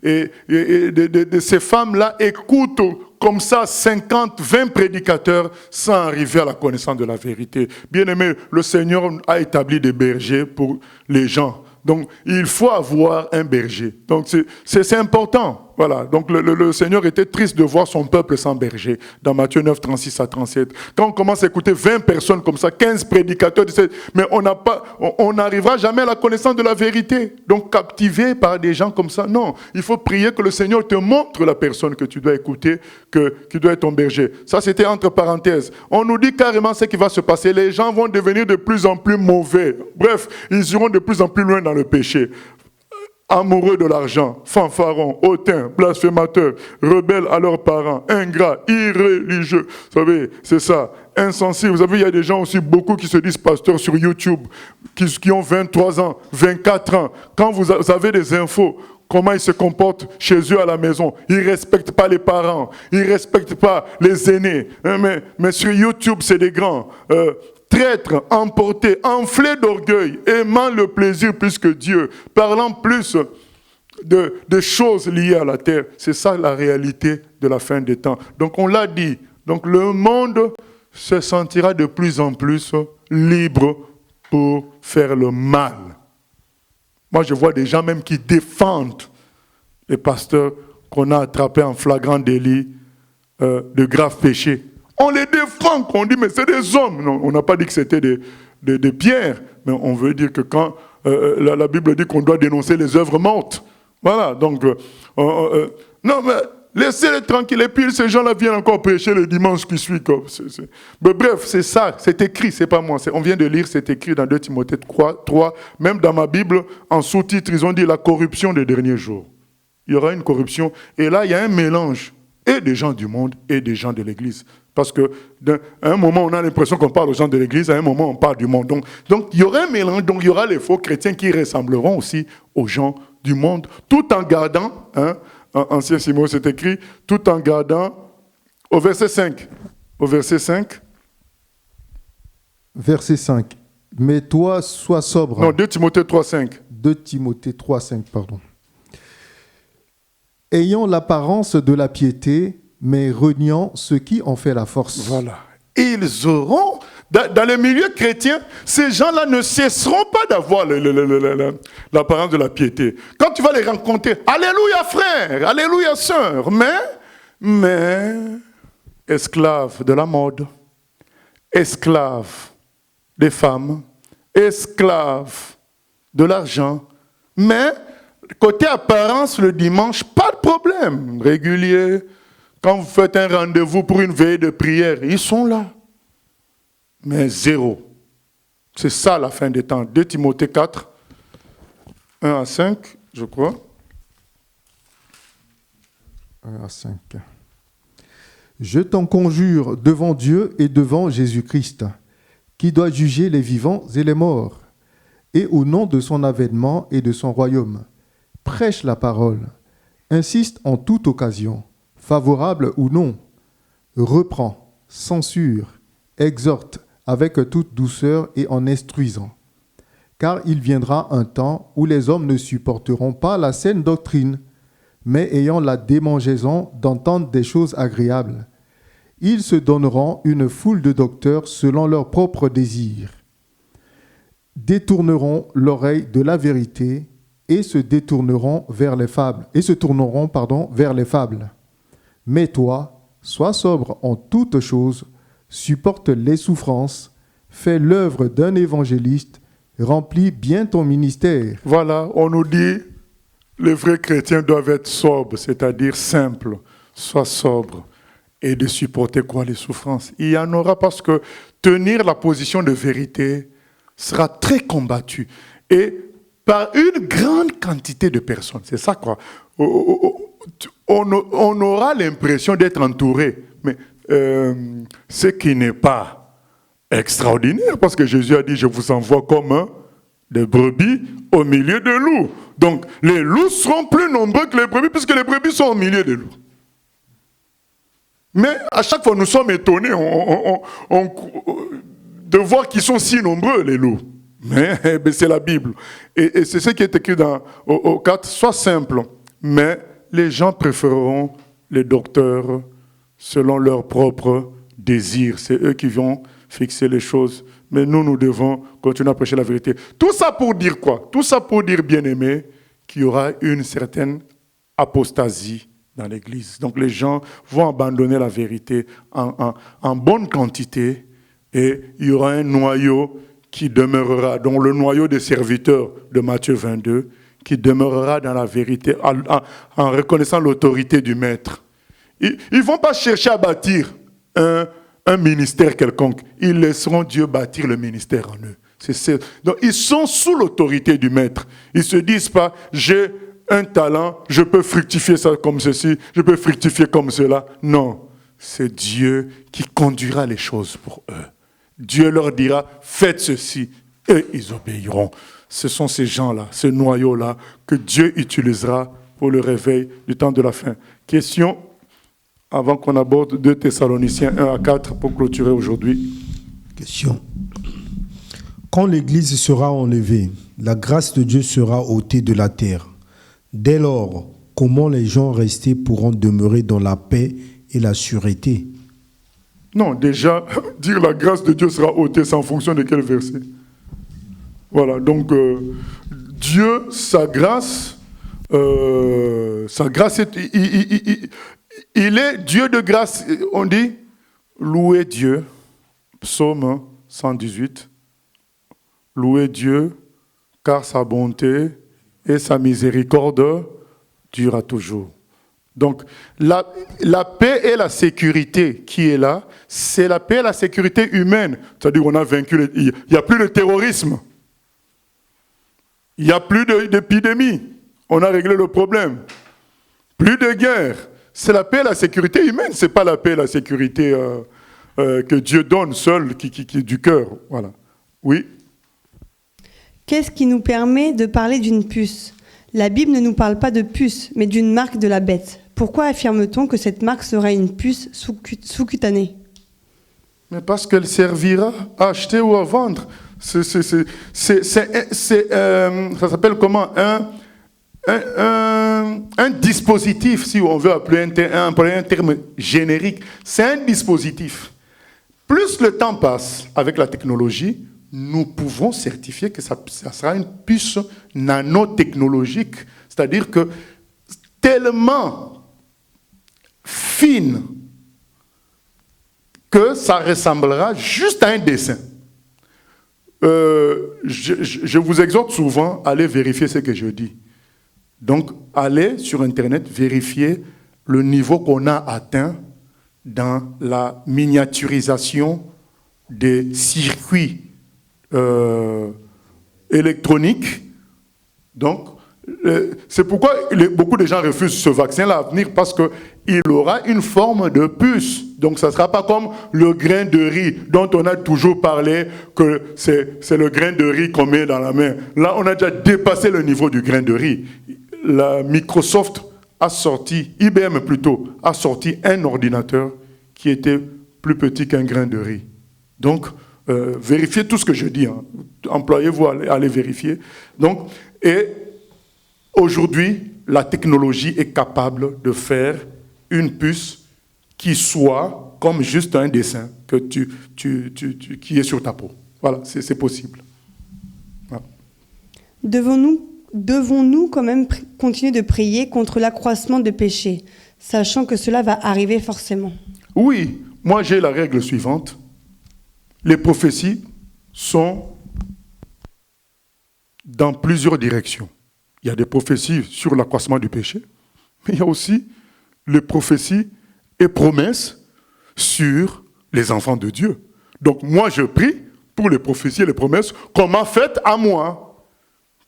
B: Et de ces femmes-là écoutent comme ça 50, 20 prédicateurs sans arriver à la connaissance de la vérité. Bien aimé, le Seigneur a établi des bergers pour les gens. Donc, il faut avoir un berger. Donc, c'est important. Voilà. Donc, le Seigneur était triste de voir son peuple sans berger. Dans Matthieu 9, 36 à 37. Quand on commence à écouter 20 personnes comme ça, 15 prédicateurs, mais on n'arrivera jamais à la connaissance de la vérité. Donc, captivé par des gens comme ça, non. Il faut prier que le Seigneur te montre la personne que tu dois écouter, qui doit être ton berger. Ça, c'était entre parenthèses. On nous dit carrément ce qui va se passer. Les gens vont devenir de plus en plus mauvais. Bref, ils iront de plus en plus loin dans le péché. Amoureux de l'argent, fanfarons, hautains, blasphémateurs, rebelles à leurs parents, ingrats, irréligieux. Vous savez, c'est ça. Insensibles. Vous savez, il y a des gens aussi, beaucoup qui se disent pasteurs sur YouTube, qui ont 23 ans, 24 ans. Quand vous avez des infos, comment ils se comportent chez eux à la maison. Ils ne respectent pas les parents. Ils ne respectent pas les aînés. Mais sur YouTube, c'est des grands. Traîtres, emportés, enflés d'orgueil, aimant le plaisir plus que Dieu, parlant plus de choses liées à la terre. C'est ça la réalité de la fin des temps. Donc on l'a dit. Donc le monde se sentira de plus en plus libre pour faire le mal. Moi je vois des gens même qui défendent les pasteurs qu'on a attrapés en flagrant délit de graves péchés. On les défend, on dit mais c'est des hommes. Non, on n'a pas dit que c'était des pierres, mais on veut dire que quand la Bible dit qu'on doit dénoncer les œuvres mortes. Voilà, donc non mais laissez-les tranquilles, et puis ces gens-là viennent encore prêcher le dimanche qui suit. Mais bref, c'est ça, c'est écrit, c'est pas moi. On vient de lire, c'est écrit dans 2 Timothée 3, même dans ma Bible, en sous-titre, ils ont dit la corruption des derniers jours. Il y aura une corruption, et là il y a un mélange, et des gens du monde, et des gens de l'Église. Parce qu'à un moment, on a l'impression qu'on parle aux gens de l'Église, à un moment, on parle du monde. Donc il y aura un mélange, donc il y aura les faux chrétiens qui ressembleront aussi aux gens du monde, tout en gardant, en Ancien Simon c'est écrit, tout en gardant, au verset 5. Au verset 5.
C: Verset 5. Mais toi, sois sobre.
B: Non, 2 Timothée 3, 5.
C: 2 Timothée 3, 5, pardon. Ayant l'apparence de la piété, mais reniant ce qui en fait la force.
B: Voilà. Ils auront, dans le milieu chrétien, ces gens-là ne cesseront pas d'avoir l'apparence de la piété. Quand tu vas les rencontrer, alléluia frère, alléluia sœur, mais esclaves de la mode, esclaves des femmes, esclaves de l'argent, mais côté apparence le dimanche, pas de problème, régulier. Quand vous faites un rendez-vous pour une veille de prière, ils sont là. Mais zéro. C'est ça la fin des temps. 2 Timothée 4, 1 à 5, je crois.
C: 1 à 5. Je t'en conjure devant Dieu et devant Jésus-Christ, qui doit juger les vivants et les morts, et au nom de son avènement et de son royaume, prêche la parole, insiste en toute occasion, favorable ou non, reprend, censure, exhorte avec toute douceur et en instruisant. Car il viendra un temps où les hommes ne supporteront pas la saine doctrine, mais ayant la démangeaison d'entendre des choses agréables. Ils se donneront une foule de docteurs selon leurs propres désirs, détourneront l'oreille de la vérité et se tourneront vers les fables. Mais toi, sois sobre en toutes choses, supporte les souffrances, fais l'œuvre d'un évangéliste, remplis bien ton ministère.
B: Voilà, on nous dit, les vrais chrétiens doivent être sobres, c'est-à-dire simples, sois sobre, et de supporter quoi? Les souffrances. Il y en aura parce que tenir la position de vérité sera très combattu, et par une grande quantité de personnes, c'est ça quoi. On aura l'impression d'être entouré, mais ce qui n'est pas extraordinaire, parce que Jésus a dit, je vous envoie comme des brebis au milieu de loups. Donc, les loups seront plus nombreux que les brebis, puisque les brebis sont au milieu des loups. Mais à chaque fois, nous sommes étonnés de voir qu'ils sont si nombreux, les loups. Mais c'est la Bible. Et c'est ce qui est écrit au 4, sois simple, mais les gens préféreront les docteurs selon leurs propres désirs. C'est eux qui vont fixer les choses. Mais nous devons continuer à prêcher la vérité. Tout ça pour dire quoi? Tout ça pour dire, bien-aimés, qu'il y aura une certaine apostasie dans l'Église. Donc les gens vont abandonner la vérité en bonne quantité et il y aura un noyau qui demeurera, dont le noyau des serviteurs de Matthieu 22, qui demeurera dans la vérité en reconnaissant l'autorité du Maître. Ils ne vont pas chercher à bâtir un ministère quelconque. Ils laisseront Dieu bâtir le ministère en eux. Donc ils sont sous l'autorité du Maître. Ils ne se disent pas, j'ai un talent, je peux fructifier ça comme ceci, je peux fructifier comme cela. Non, c'est Dieu qui conduira les choses pour eux. Dieu leur dira, faites ceci, et ils obéiront. Ce sont ces gens-là, ce noyau-là, que Dieu utilisera pour le réveil du temps de la fin. Question, avant qu'on aborde 2 Thessaloniciens 1 à 4 pour clôturer aujourd'hui.
E: Question. Quand l'Église sera enlevée, la grâce de Dieu sera ôtée de la terre. Dès lors, comment les gens restés pourront demeurer dans la paix et la sûreté?
B: Non, déjà, dire la grâce de Dieu sera ôtée, c'est en fonction de quel verset. Voilà, donc Dieu, sa grâce est, il est Dieu de grâce. On dit, louez Dieu, psaume 118, louez Dieu, car sa bonté et sa miséricorde durent à toujours. Donc, la paix et la sécurité qui est là, c'est la paix et la sécurité humaine. C'est-à-dire qu'on a vaincu, il n'y a plus de terrorisme. Il n'y a plus d'épidémie. On a réglé le problème. Plus de guerre. C'est la paix et la sécurité humaine. Ce n'est pas la paix et la sécurité que Dieu donne seul, qui est du cœur. Voilà. Oui.
D: Qu'est-ce qui nous permet de parler d'une puce? La Bible ne nous parle pas de puce, mais d'une marque de la bête. Pourquoi affirme-t-on que cette marque sera une puce sous-cutanée?
B: Mais parce qu'elle servira à acheter ou à vendre. Ça s'appelle comment? Un dispositif, si on veut appeler un terme générique. C'est un dispositif. Plus le temps passe avec la technologie, nous pouvons certifier que ça sera une puce nanotechnologique, c'est-à-dire que tellement fine que ça ressemblera juste à un dessin. Je vous exhorte souvent à aller vérifier ce que je dis. Donc, allez sur Internet, vérifier le niveau qu'on a atteint dans la miniaturisation des circuits électroniques. Donc, c'est pourquoi beaucoup de gens refusent ce vaccin-là à venir, parce qu'il aura une forme de puce. Donc, ça ne sera pas comme le grain de riz dont on a toujours parlé que c'est le grain de riz qu'on met dans la main. Là, on a déjà dépassé le niveau du grain de riz. Microsoft a sorti, IBM plutôt, a sorti un ordinateur qui était plus petit qu'un grain de riz. Donc, vérifiez tout ce que je dis. Hein. Employez-vous à aller vérifier. Donc, et aujourd'hui, la technologie est capable de faire une puce qui soit comme juste un dessin que qui est sur ta peau. Voilà, c'est possible. Voilà.
D: Devons-nous quand même continuer de prier contre l'accroissement de péché, sachant que cela va arriver forcément?
B: Oui, moi j'ai la règle suivante. Les prophéties sont dans plusieurs directions. Il y a des prophéties sur l'accroissement du péché, mais il y a aussi les prophéties et promesses sur les enfants de Dieu. Donc moi je prie pour les prophéties et les promesses qu'on m'a faites à moi,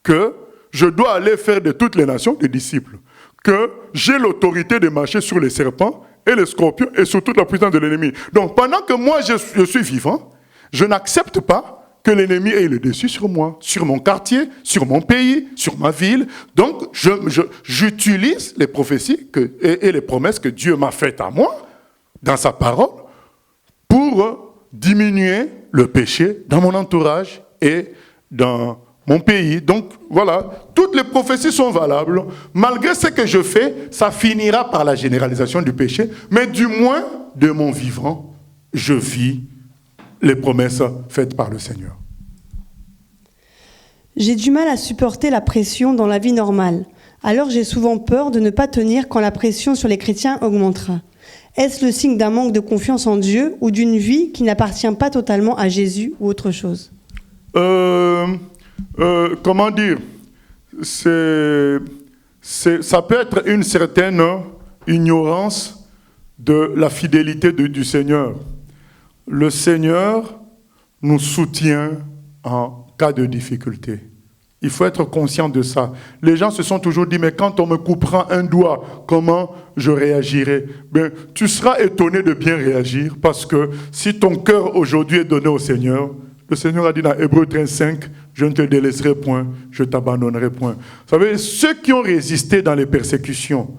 B: que je dois aller faire de toutes les nations des disciples, que j'ai l'autorité de marcher sur les serpents et les scorpions et sur toute la puissance de l'ennemi. Donc pendant que moi je suis vivant, je n'accepte pas que l'ennemi ait le dessus sur moi, sur mon quartier, sur mon pays, sur ma ville. Donc j'utilise les prophéties et les promesses que Dieu m'a faites à moi, dans sa parole, pour diminuer le péché dans mon entourage et dans mon pays. Donc voilà, toutes les prophéties sont valables. Malgré ce que je fais, ça finira par la généralisation du péché. Mais du moins, de mon vivant, je vis les promesses faites par le Seigneur.
D: J'ai du mal à supporter la pression dans la vie normale. Alors j'ai souvent peur de ne pas tenir quand la pression sur les chrétiens augmentera. Est-ce le signe d'un manque de confiance en Dieu ou d'une vie qui n'appartient pas totalement à Jésus ou autre chose?
B: Comment dire, ça peut être une certaine ignorance de la fidélité du Seigneur. Le Seigneur nous soutient en cas de difficulté. Il faut être conscient de ça. Les gens se sont toujours dit, mais quand on me coupera un doigt, comment je réagirai? Ben, tu seras étonné de bien réagir, parce que si ton cœur aujourd'hui est donné au Seigneur, le Seigneur a dit dans Hébreux 13:5, je ne te délaisserai point, je t'abandonnerai point. Vous savez, ceux qui ont résisté dans les persécutions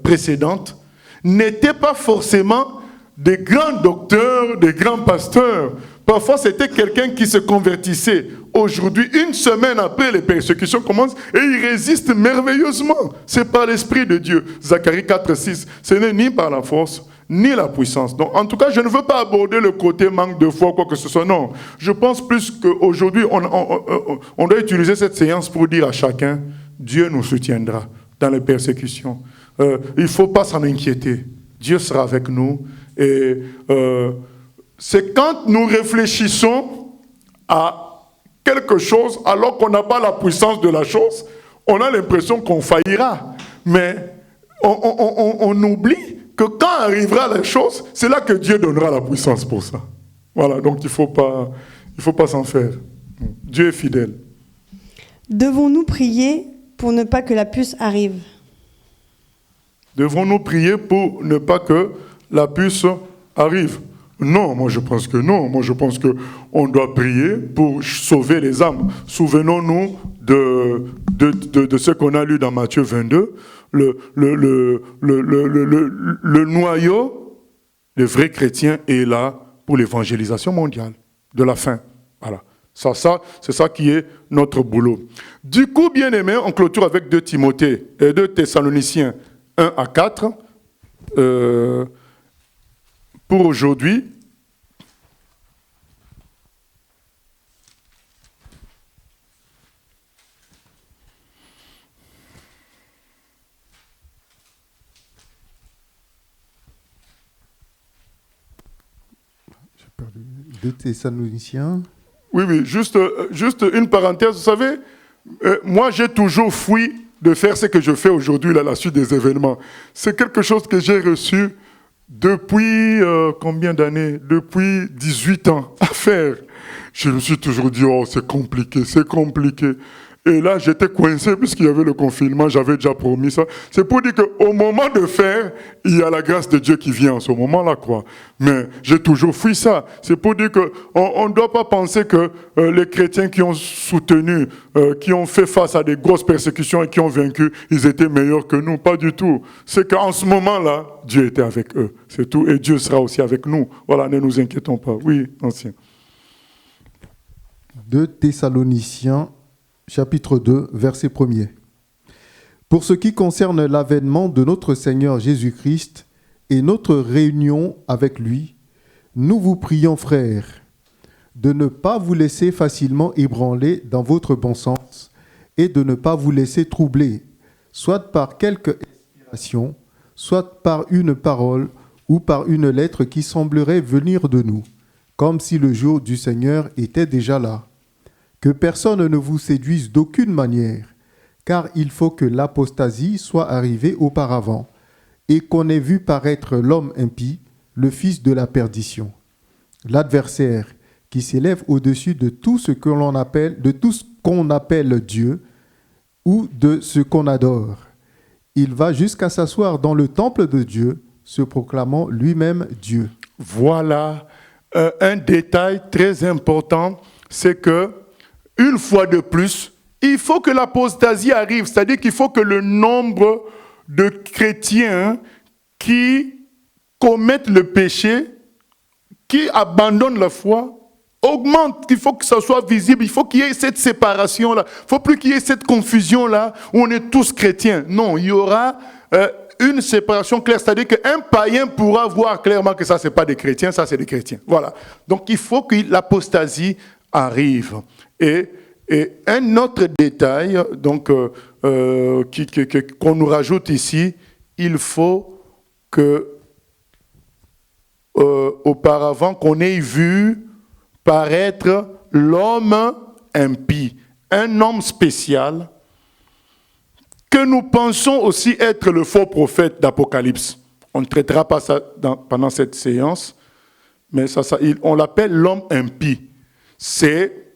B: précédentes n'étaient pas forcément des grands docteurs, des grands pasteurs. Parfois, c'était quelqu'un qui se convertissait. Aujourd'hui, une semaine après, les persécutions commencent et il résiste merveilleusement. C'est par l'Esprit de Dieu. Zacharie 4:6. Ce n'est ni par la force, ni la puissance. Donc, en tout cas, je ne veux pas aborder le côté manque de foi ou quoi que ce soit. Non, je pense plus qu'aujourd'hui, on doit utiliser cette séance pour dire à chacun, Dieu nous soutiendra dans les persécutions. Il ne faut pas s'en inquiéter. Dieu sera avec nous. Et c'est quand nous réfléchissons à quelque chose alors qu'on n'a pas la puissance de la chose, on a l'impression qu'on faillira. Mais on oublie que quand arrivera la chose, c'est là que Dieu donnera la puissance pour ça. Voilà, donc il faut pas s'en faire. Dieu est fidèle.
D: Devons-nous prier pour ne pas que la puce arrive?
B: Devons-nous prier pour ne pas que la puce arrive? Non, moi je pense que non. Moi je pense qu'on doit prier pour sauver les âmes. Souvenons-nous de ce qu'on a lu dans Matthieu 22. Le noyau des vrais chrétiens est là pour l'évangélisation mondiale de la fin. Voilà. Ça, c'est ça qui est notre boulot. Du coup, bien aimé, on clôture avec 2 Timothée et 2 Thessaloniciens 1 à 4. Pour aujourd'hui,
C: J'ai perdu. 2 Thessaloniciens.
B: oui, juste une parenthèse. Vous savez, moi j'ai toujours fui de faire ce que je fais aujourd'hui, à la suite des événements. C'est quelque chose que j'ai reçu depuis combien d'années? Depuis 18 ans à faire. Je me suis toujours dit, oh, c'est compliqué. Et là, j'étais coincé puisqu'il y avait le confinement, j'avais déjà promis ça. C'est pour dire qu'au moment de faire, il y a la grâce de Dieu qui vient en ce moment-là, quoi. Mais j'ai toujours fui ça. C'est pour dire qu'on ne doit pas penser que les chrétiens qui ont soutenu, qui ont fait face à des grosses persécutions et qui ont vaincu, ils étaient meilleurs que nous. Pas du tout. C'est qu'en ce moment-là, Dieu était avec eux. C'est tout. Et Dieu sera aussi avec nous. Voilà, ne nous inquiétons pas. Oui, ancien.
C: 2 Thessaloniciens, chapitre 2, verset 1er. Pour ce qui concerne l'avènement de notre Seigneur Jésus-Christ et notre réunion avec lui, nous vous prions, frères, de ne pas vous laisser facilement ébranler dans votre bon sens et de ne pas vous laisser troubler, soit par quelque inspiration, soit par une parole ou par une lettre qui semblerait venir de nous, comme si le jour du Seigneur était déjà là. Que personne ne vous séduise d'aucune manière, car il faut que l'apostasie soit arrivée auparavant, et qu'on ait vu paraître l'homme impie, le fils de la perdition, l'adversaire qui s'élève au-dessus de tout ce que l'on appelle, de tout ce qu'on appelle Dieu, ou de ce qu'on adore. Il va jusqu'à s'asseoir dans le temple de Dieu, se proclamant lui-même Dieu.
B: Voilà un détail très important, c'est que une fois de plus, il faut que l'apostasie arrive, c'est-à-dire qu'il faut que le nombre de chrétiens qui commettent le péché, qui abandonnent la foi, augmente. Il faut que ça soit visible, il faut qu'il y ait cette séparation-là. Il ne faut plus qu'il y ait cette confusion-là où on est tous chrétiens. Non, il y aura une séparation claire, c'est-à-dire qu'un païen pourra voir clairement que ça, ce n'est pas des chrétiens, ça, c'est des chrétiens. Voilà. Donc, il faut que l'apostasie arrive. Et un autre détail donc, qu'on nous rajoute ici, il faut que auparavant qu'on ait vu paraître l'homme impie, un homme spécial que nous pensons aussi être le faux prophète d'Apocalypse. On ne traitera pas ça pendant cette séance, mais on l'appelle l'homme impie. C'est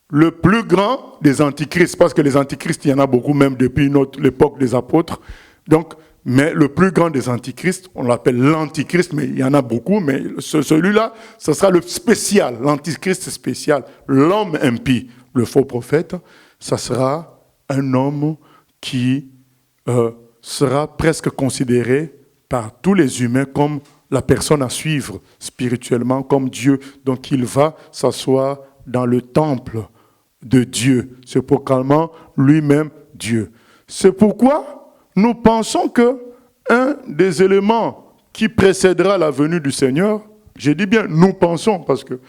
B: le plus grand des antichrists, parce que les antichrists, il y en a beaucoup, même depuis l'époque des apôtres. Donc, mais le plus grand des antichrists, on l'appelle l'antichrist, mais il y en a beaucoup, mais celui-là, ce sera le spécial, l'antichrist spécial, l'homme impie, le faux prophète, ça sera un homme qui sera presque considéré par tous les humains comme la personne à suivre spirituellement, comme Dieu. Donc il va s'asseoir dans le temple de Dieu, se proclamant lui-même Dieu. C'est pourquoi nous pensons que un des éléments qui précédera la venue du Seigneur, j'ai dit bien nous pensons, parce que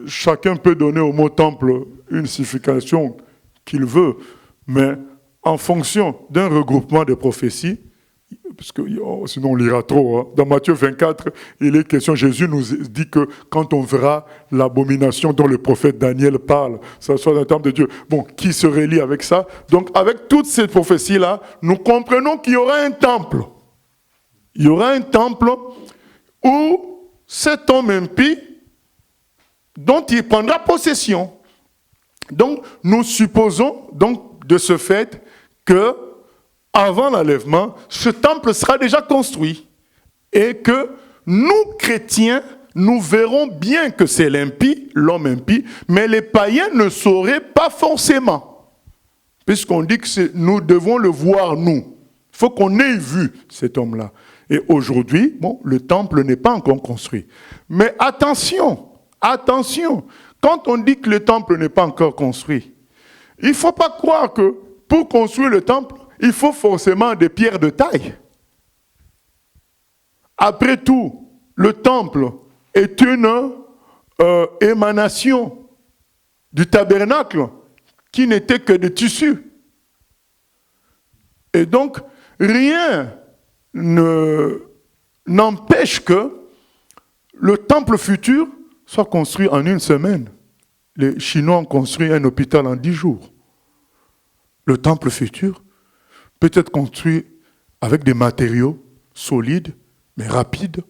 B: chacun peut donner au mot temple une signification qu'il veut, mais en fonction d'un regroupement de prophéties, parce que sinon on lira trop. Hein. Dans Matthieu 24, il est question, Jésus nous dit que quand on verra l'abomination dont le prophète Daniel parle, ça soit dans le temple de Dieu. Bon, qui se relie avec ça? Donc avec toutes ces prophéties-là, nous comprenons qu'il y aura un temple. Il y aura un temple où cet homme impie, dont il prendra possession. Donc nous supposons donc de ce fait que avant l'enlèvement, ce temple sera déjà construit et que nous, chrétiens, nous verrons bien que c'est l'impie, l'homme impie, mais les païens ne sauraient pas forcément. Puisqu'on dit que nous devons le voir nous. Il faut qu'on ait vu cet homme-là. Et aujourd'hui, bon, le temple n'est pas encore construit. Mais attention, attention, quand on dit que le temple n'est pas encore construit, il ne faut pas croire que pour construire le temple, il faut forcément des pierres de taille. Après tout, le temple est une émanation du tabernacle qui n'était que de tissu. Et donc, rien n'empêche que le temple futur soit construit en une semaine. Les Chinois ont construit un hôpital en 10 jours. Le temple futur peut être construit avec des matériaux solides, mais rapides,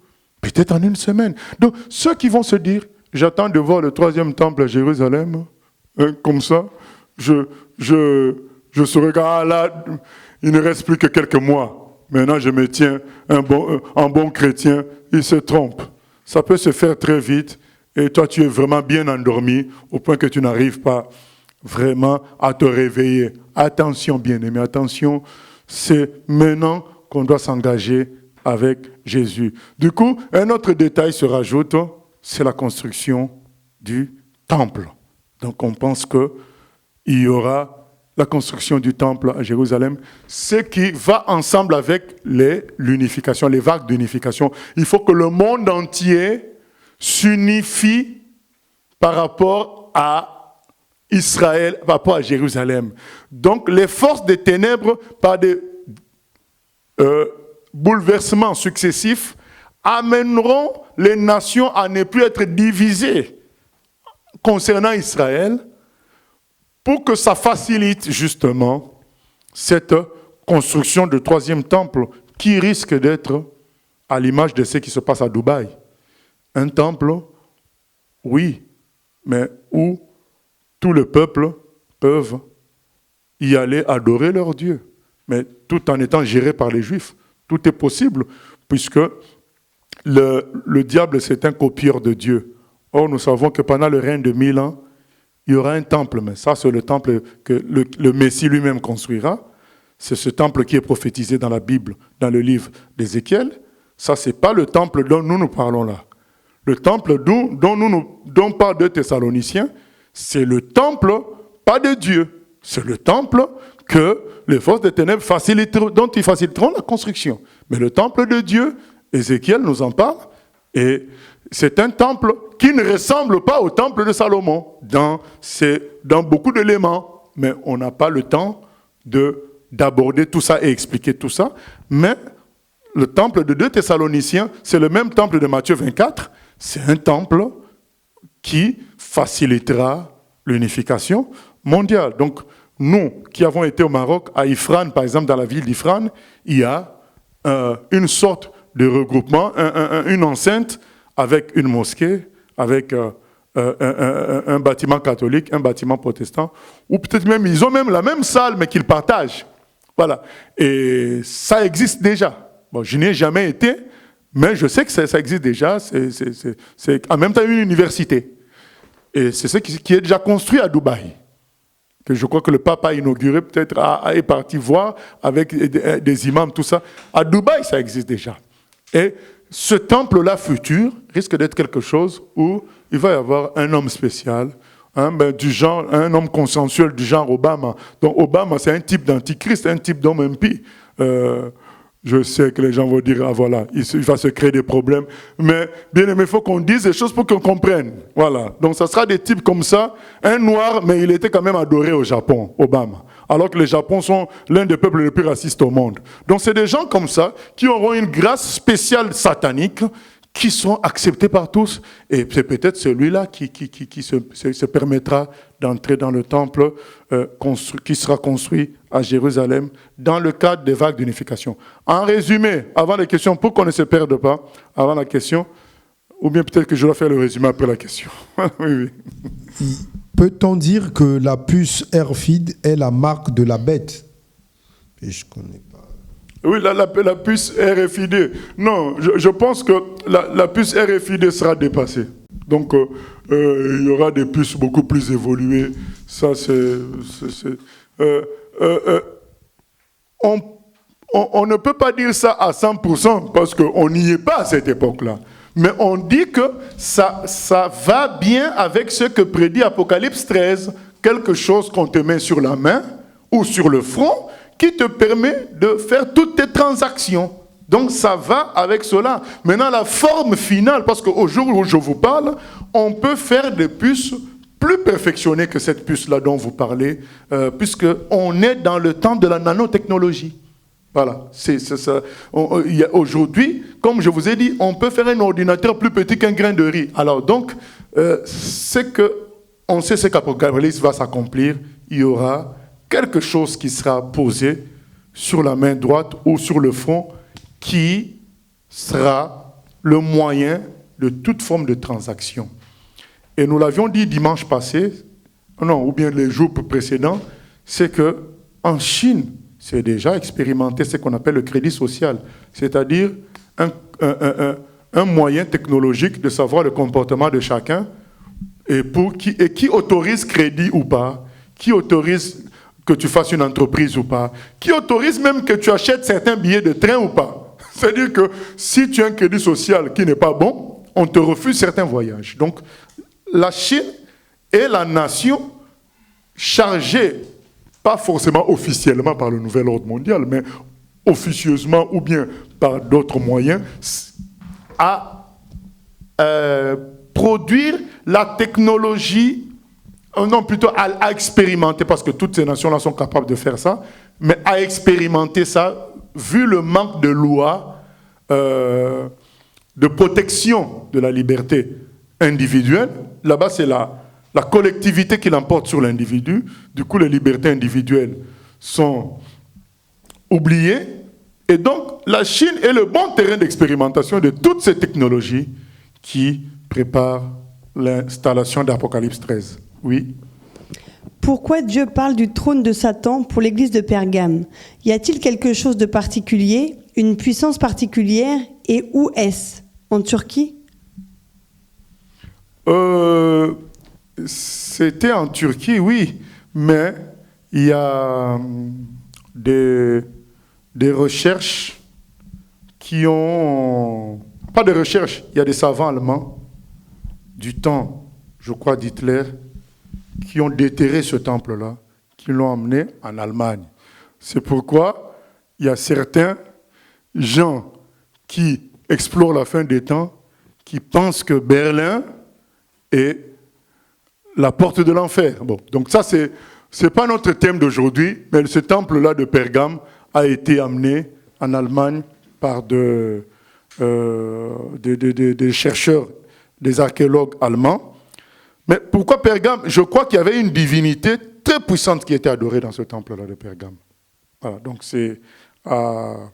B: peut-être en une semaine. Donc, ceux qui vont se dire, j'attends de voir le 3e temple à Jérusalem, comme ça, je saurai que là, il ne reste plus que quelques mois. Maintenant, je me tiens un bon chrétien, il se trompe. Ça peut se faire très vite, et toi, tu es vraiment bien endormi, au point que tu n'arrives pas vraiment à te réveiller. Attention, bien-aimé, attention, c'est maintenant qu'on doit s'engager avec Jésus. Du coup, un autre détail se rajoute, c'est la construction du temple. Donc on pense qu'il y aura la construction du temple à Jérusalem, ce qui va ensemble avec l'unification, les vagues d'unification. Il faut que le monde entier s'unifie par rapport à Israël, par rapport à Jérusalem. Donc les forces des ténèbres, par des bouleversements successifs, amèneront les nations à ne plus être divisées concernant Israël, pour que ça facilite justement cette construction de 3e temple qui risque d'être à l'image de ce qui se passe à Dubaï. Un temple, oui, mais où tout le peuple peuvent y aller adorer leur Dieu, mais tout en étant géré par les Juifs. Tout est possible, puisque le diable, c'est un copieur de Dieu. Or, nous savons que pendant le règne de 1000 ans, il y aura un temple, mais ça, c'est le temple que le Messie lui-même construira. C'est ce temple qui est prophétisé dans la Bible, dans le livre d'Ézéchiel. Ça, ce n'est pas le temple dont nous parlons là. Le temple dont parle 2 Thessaloniciens, c'est le temple, pas de Dieu. C'est le temple que les forces des ténèbres dont ils faciliteront la construction. Mais le temple de Dieu, Ézéchiel nous en parle, et c'est un temple qui ne ressemble pas au temple de Salomon dans beaucoup d'éléments. Mais on n'a pas le temps d'aborder tout ça et expliquer tout ça. Mais le temple de 2 Thessaloniciens, c'est le même temple de Matthieu 24. C'est un temple qui facilitera l'unification mondiale. Donc, nous qui avons été au Maroc, à Ifrane, par exemple, dans la ville d'Ifrane, il y a une sorte de regroupement, une enceinte avec une mosquée, avec un bâtiment catholique, un bâtiment protestant, ou peut-être même, ils ont même la même salle, mais qu'ils partagent. Voilà. Et ça existe déjà. Bon, je n'y ai jamais été, mais je sais que ça existe déjà. C'est en même temps une université. Et c'est ce qui est déjà construit à Dubaï, que je crois que le pape a inauguré, peut-être est parti voir avec des imams, tout ça. À Dubaï, ça existe déjà. Et ce temple-là futur risque d'être quelque chose où il va y avoir un homme spécial, du genre, un homme consensuel du genre Obama. Donc Obama, c'est un type d'antichrist, un type d'homme impie. Je sais que les gens vont dire, ah voilà, il va se créer des problèmes. Mais bien aimé, il faut qu'on dise des choses pour qu'on comprenne. Voilà. Donc ça sera des types comme ça. Un noir, mais il était quand même adoré au Japon, Obama. Alors que les Japon sont l'un des peuples les plus racistes au monde. Donc c'est des gens comme ça qui auront une grâce spéciale satanique, qui seront acceptés par tous. Et c'est peut-être celui-là qui se permettra d'entrer dans le temple qui sera construit à Jérusalem dans le cadre des vagues d'unification. En résumé, avant les questions, pour qu'on ne se perde pas, avant la question, ou bien peut-être que je dois faire le résumé après la question. Oui.
E: Peut-on dire que la puce Airfeed est la marque de la bête? Et je connais pas.
B: Oui, la puce RFID. Non, je pense que la puce RFID sera dépassée. Donc, il y aura des puces beaucoup plus évoluées. Ça, on ne peut pas dire ça à 100% parce qu'on n'y est pas à cette époque-là. Mais on dit que ça va bien avec ce que prédit Apocalypse 13. Quelque chose qu'on te met sur la main ou sur le front qui te permet de faire toutes tes transactions. Donc ça va avec cela. Maintenant, la forme finale, parce qu'au jour où je vous parle, on peut faire des puces plus perfectionnées que cette puce-là dont vous parlez, puisqu'on est dans le temps de la nanotechnologie. Voilà, c'est ça. Aujourd'hui, comme je vous ai dit, on peut faire un ordinateur plus petit qu'un grain de riz. Alors donc, on sait ce qu'Apocalypse va s'accomplir. Il y aura quelque chose qui sera posé sur la main droite ou sur le front qui sera le moyen de toute forme de transaction. Et nous l'avions dit dimanche passé, ou bien les jours précédents, c'est qu'en Chine, c'est déjà expérimenté ce qu'on appelle le crédit social, c'est-à-dire un moyen technologique de savoir le comportement de chacun et qui autorise crédit ou pas, qui autorise que tu fasses une entreprise ou pas, qui autorise même que tu achètes certains billets de train ou pas. C'est-à-dire que si tu as un crédit social qui n'est pas bon, on te refuse certains voyages. Donc, la Chine est la nation chargée, pas forcément officiellement par le nouvel ordre mondial, mais officieusement ou bien par d'autres moyens, à produire la technologie, plutôt à expérimenter, parce que toutes ces nations-là sont capables de faire ça, mais à expérimenter ça, vu le manque de lois de protection de la liberté individuelle. Là-bas, c'est la collectivité qui l'emporte sur l'individu. Du coup, les libertés individuelles sont oubliées. Et donc, la Chine est le bon terrain d'expérimentation de toutes ces technologies qui préparent l'installation d'Apocalypse 13. Oui.
D: Pourquoi Dieu parle du trône de Satan pour l'église de Pergame? Y a-t-il quelque chose de particulier, une puissance particulière, et où est-ce? En Turquie?
B: C'était en Turquie, oui, mais il y a des recherches qui ont... Pas de recherches, il y a des savants allemands du temps, je crois, d'Hitler, qui ont déterré ce temple-là, qui l'ont emmené en Allemagne. C'est pourquoi il y a certains gens qui explorent la fin des temps, qui pensent que Berlin est la porte de l'enfer. Bon, donc ça, c'est pas notre thème d'aujourd'hui, mais ce temple-là de Pergame a été amené en Allemagne par des chercheurs, des archéologues allemands. Mais pourquoi Pergame? Je crois qu'il y avait une divinité très puissante qui était adorée dans ce temple-là de Pergame. Voilà, donc c'est à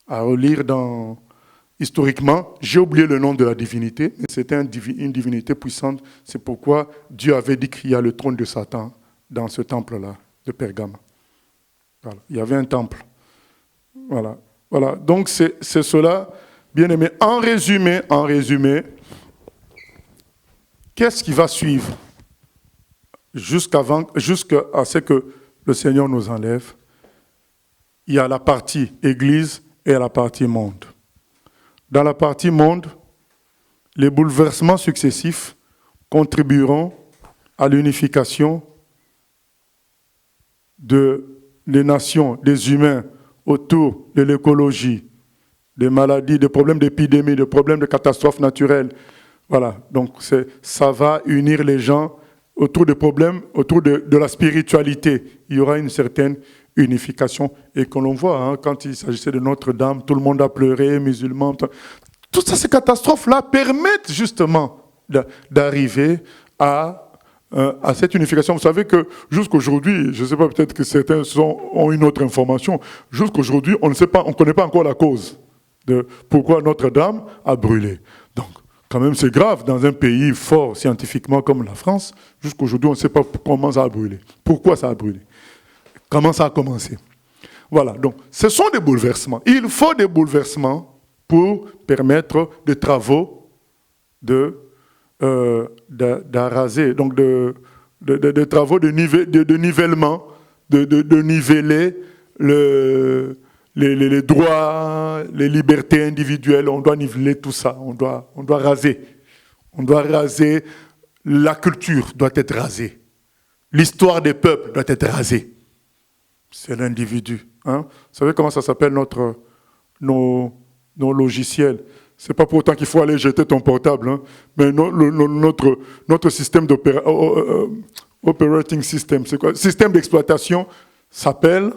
B: relire historiquement. J'ai oublié le nom de la divinité, mais c'était une divinité puissante. C'est pourquoi Dieu avait dit qu'il y a le trône de Satan dans ce temple-là de Pergame. Voilà, il y avait un temple. Voilà. Donc c'est cela, bien aimé. En résumé, qu'est-ce qui va suivre jusqu'à ce que le Seigneur nous enlève? Il y a la partie Église et la partie monde. Dans la partie monde, les bouleversements successifs contribueront à l'unification des nations, des humains autour de l'écologie, des maladies, des problèmes d'épidémie, des problèmes de catastrophes naturelles. Voilà, donc ça va unir les gens autour des problèmes, autour de la spiritualité. Il y aura une certaine unification. Et que l'on voit, quand il s'agissait de Notre-Dame, tout le monde a pleuré, musulmans. Toutes ces catastrophes-là permettent justement d'arriver à cette unification. Vous savez que jusqu'aujourd'hui, je ne sais pas, peut-être que certains ont une autre information, jusqu'aujourd'hui, on ne connaît pas encore la cause de pourquoi Notre-Dame a brûlé. Donc, quand même, c'est grave dans un pays fort scientifiquement comme la France. Jusqu'aujourd'hui, on ne sait pas comment ça a brûlé. Pourquoi ça a brûlé? Comment ça a commencé? Voilà, donc ce sont des bouleversements. Il faut des bouleversements pour permettre des travaux d'araser, donc de travaux de nivellement, de niveler les droits, les libertés individuelles. On doit niveler tout ça, on doit raser. On doit raser, la culture doit être rasée. L'histoire des peuples doit être rasée. C'est l'individu. Hein? Vous savez comment ça s'appelle nos logiciels? Ce n'est pas pour autant qu'il faut aller jeter ton portable, hein? Mais notre système operating system, c'est quoi? Système d'exploitation s'appelle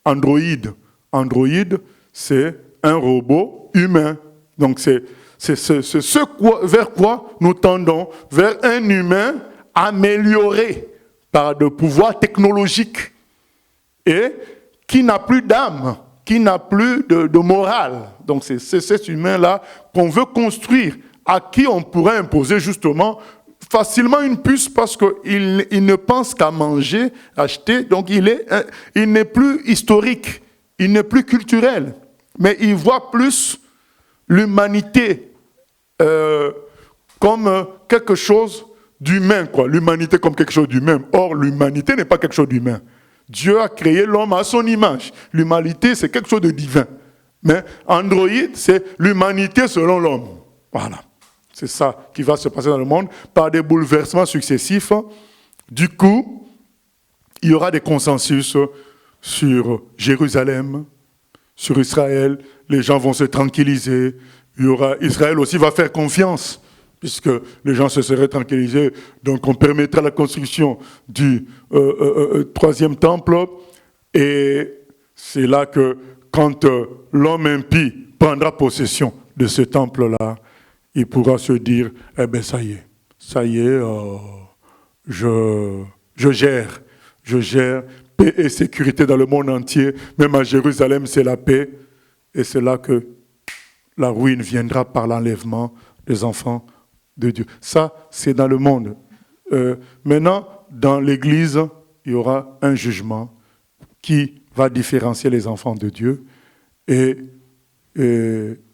B: Android. Android, c'est un robot humain. Donc c'est vers quoi nous tendons, vers un humain amélioré par de pouvoirs technologiques et qui n'a plus d'âme, qui n'a plus de morale. Donc c'est cet humain-là qu'on veut construire, à qui on pourrait imposer justement facilement une puce parce qu'il ne pense qu'à manger, acheter, donc il n'est plus historique, il n'est plus culturel, mais il voit plus l'humanité comme quelque chose d'humain, quoi. L'humanité comme quelque chose d'humain. Or, l'humanité n'est pas quelque chose d'humain. Dieu a créé l'homme à son image. L'humanité, c'est quelque chose de divin. Mais Android, c'est l'humanité selon l'homme. Voilà. C'est ça qui va se passer dans le monde par des bouleversements successifs. Du coup, il y aura des consensus sur Jérusalem, sur Israël. Les gens vont se tranquilliser. Israël aussi va faire confiance, puisque les gens se seraient tranquillisés. Donc on permettra la construction du troisième temple. Et c'est là que, quand l'homme impie prendra possession de ce temple-là, il pourra se dire, eh bien ça y est, je gère paix et sécurité dans le monde entier. Même à Jérusalem, c'est la paix. Et c'est là que la ruine viendra par l'enlèvement des enfants de Dieu. Ça, c'est dans le monde. Maintenant, dans l'Église, il y aura un jugement qui va différencier les enfants de Dieu. Et les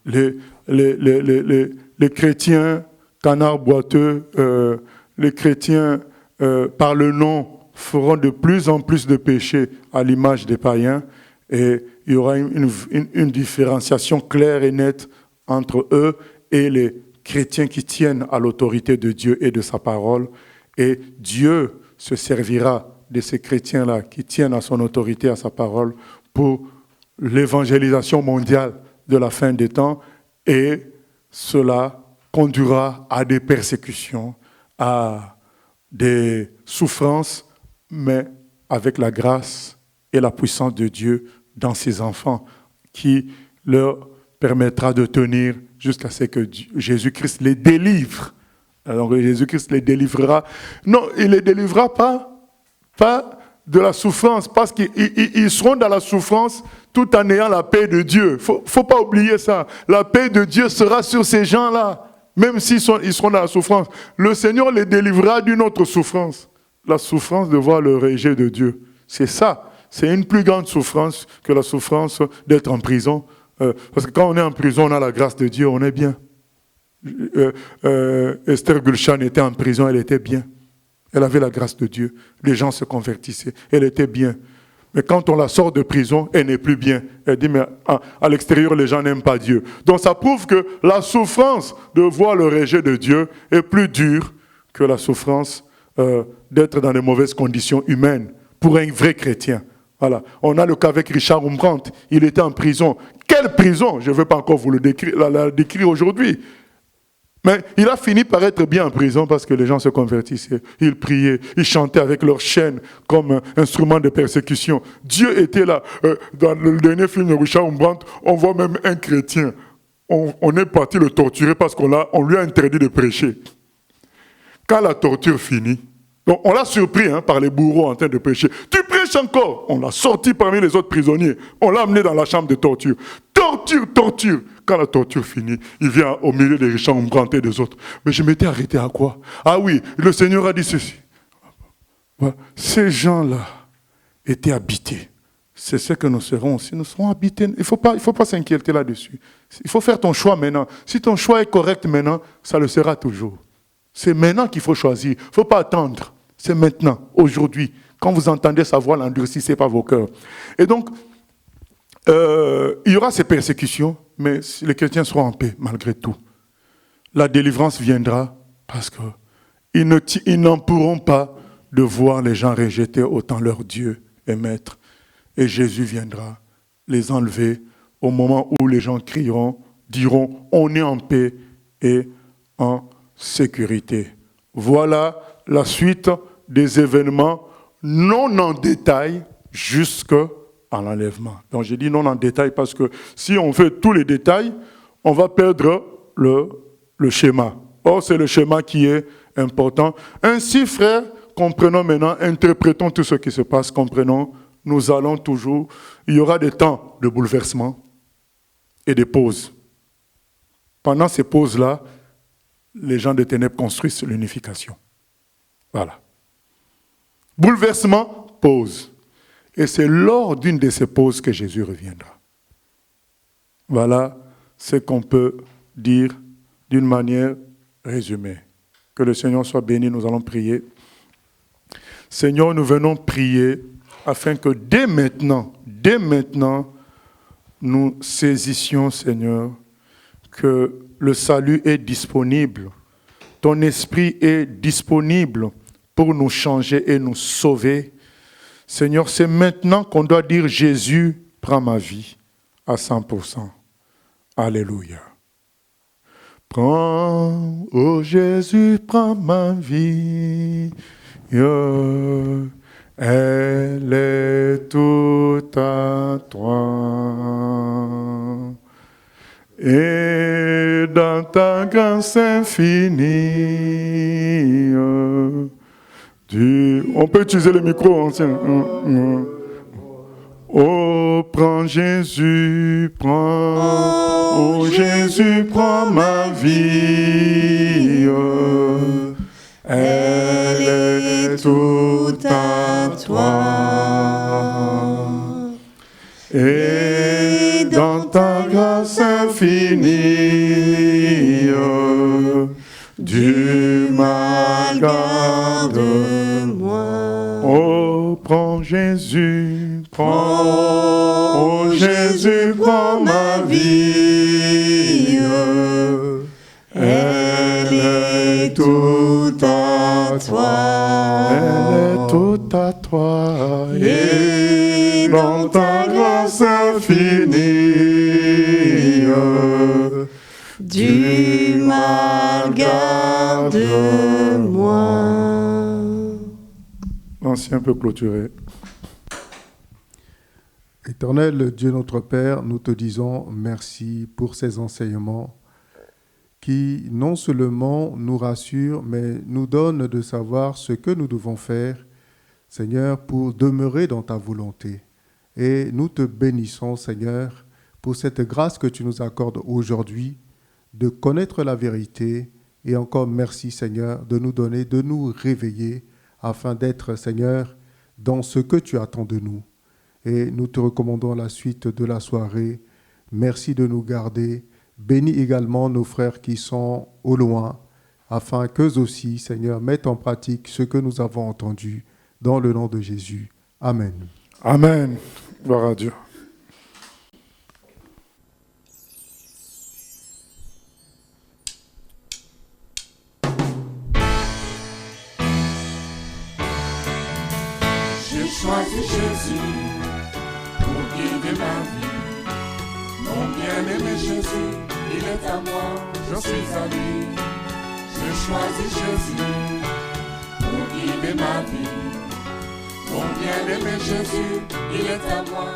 B: chrétiens canards boiteux, les chrétiens par le nom feront de plus en plus de péchés à l'image des païens. Et il y aura une différenciation claire et nette entre eux et les chrétiens qui tiennent à l'autorité de Dieu et de sa parole. Et Dieu se servira de ces chrétiens-là qui tiennent à son autorité, à sa parole, pour l'évangélisation mondiale de la fin des temps. Et cela conduira à des persécutions, à des souffrances, mais avec la grâce et la puissance de Dieu dans ses enfants, qui leur permettra de tenir jusqu'à ce que Jésus-Christ les délivre. Alors Jésus-Christ les délivrera. Non, il ne les délivrera pas de la souffrance, parce qu'ils seront dans la souffrance tout en ayant la paix de Dieu. Il ne faut pas oublier ça. La paix de Dieu sera sur ces gens-là, même s'ils seront dans la souffrance. Le Seigneur les délivrera d'une autre souffrance. La souffrance de voir le rejet de Dieu. C'est ça. C'est une plus grande souffrance que la souffrance d'être en prison. Parce que quand on est en prison, on a la grâce de Dieu, on est bien. Esther Gulshan était en prison, elle était bien. Elle avait la grâce de Dieu. Les gens se convertissaient. Elle était bien. Mais quand on la sort de prison, elle n'est plus bien. Elle dit, mais à l'extérieur, les gens n'aiment pas Dieu. Donc ça prouve que la souffrance de voir le rejet de Dieu est plus dure que la souffrance d'être dans de mauvaises conditions humaines pour un vrai chrétien. Voilà. On a le cas avec Richard Rembrandt. Il était en prison. Quelle prison? Je ne veux pas encore vous la décrire aujourd'hui. Mais il a fini par être bien en prison parce que les gens se convertissaient. Ils priaient, ils chantaient avec leurs chaînes comme instrument de persécution. Dieu était là. Dans le dernier film de Richard Rembrandt, on voit même un chrétien. On est parti le torturer parce qu'on lui a interdit de prêcher. Quand la torture finit, donc on l'a surpris par les bourreaux en train de prêcher. Tu prêches encore? On l'a sorti parmi les autres prisonniers. On l'a amené dans la chambre de torture. Torture. Quand la torture finit, il vient au milieu des Richard Rembrandt et des autres. Mais je m'étais arrêté à quoi? Ah oui, le Seigneur a dit ceci. Voilà. Ces gens-là étaient habités c'est ce que nous serons aussi. Nous serons habités. Il faut pas s'inquiéter là-dessus. Il faut faire ton choix maintenant. Si ton choix est correct maintenant, ça le sera toujours. C'est maintenant qu'il faut choisir. Il ne faut pas attendre. C'est maintenant, aujourd'hui. Quand vous entendez sa voix, n'endurcissez pas vos cœurs. Et donc, il y aura ces persécutions, mais les chrétiens seront en paix malgré tout. La délivrance viendra parce qu'ils n'en pourront pas de voir les gens rejeter autant leur Dieu et Maître. Et Jésus viendra les enlever au moment où les gens crieront, diront, on est en paix et en sécurité. Voilà la suite des événements, non en détail, jusqu'à l'enlèvement. Donc j'ai dit non en détail parce que si on fait tous les détails, on va perdre le schéma. Or, c'est le schéma qui est important. Ainsi, frères, comprenons maintenant, interprétons tout ce qui se passe, comprenons, nous allons toujours, il y aura des temps de bouleversement et des pauses. Pendant ces pauses-là, les gens des ténèbres construisent l'unification. Voilà. Bouleversement, pause. Et c'est lors d'une de ces pauses que Jésus reviendra. Voilà ce qu'on peut dire d'une manière résumée. Que le Seigneur soit béni, nous allons prier. Seigneur, nous venons prier afin que dès maintenant, nous saisissions, Seigneur, que le salut est disponible. Ton esprit est disponible pour nous changer et nous sauver. Seigneur, c'est maintenant qu'on doit dire Jésus, prends ma vie à 100%. Alléluia. Prends, oh Jésus, prends ma vie. Elle est toute à toi. Et dans ta grâce infinie, on peut utiliser le micro ancien. Oh, prends Jésus, prends. Oh, Jésus, prends ma vie. Elle est toute à toi. Et dans ta grâce infinie, du mal garde-moi. Oh, prends Jésus, prends. Oh, Jésus, prends ma vie. Elle est toute à toi. Elle est toute à toi. Et dans ta grâce infinie, du mal garde-moi. L'ancien peut clôturer.
C: Éternel Dieu notre Père, nous te disons merci pour ces enseignements qui non seulement nous rassurent, mais nous donnent de savoir ce que nous devons faire, Seigneur, pour demeurer dans ta volonté. Et nous te bénissons, Seigneur, pour cette grâce que tu nous accordes aujourd'hui de connaître la vérité. Et encore merci, Seigneur, de nous donner, de nous réveiller afin d'être, Seigneur, dans ce que tu attends de nous. Et nous te recommandons la suite de la soirée. Merci de nous garder. Bénis également nos frères qui sont au loin, afin qu'eux aussi, Seigneur, mettent en pratique ce que nous avons entendu, dans le nom de Jésus. Amen.
B: Amen. Gloire à Dieu.
A: J'ai choisi Jésus pour guider ma vie. Mon bien-aimé Jésus, il est à moi, je suis à lui. J'ai choisi Jésus pour guider ma vie. Mon bien-aimé Jésus, il est à moi.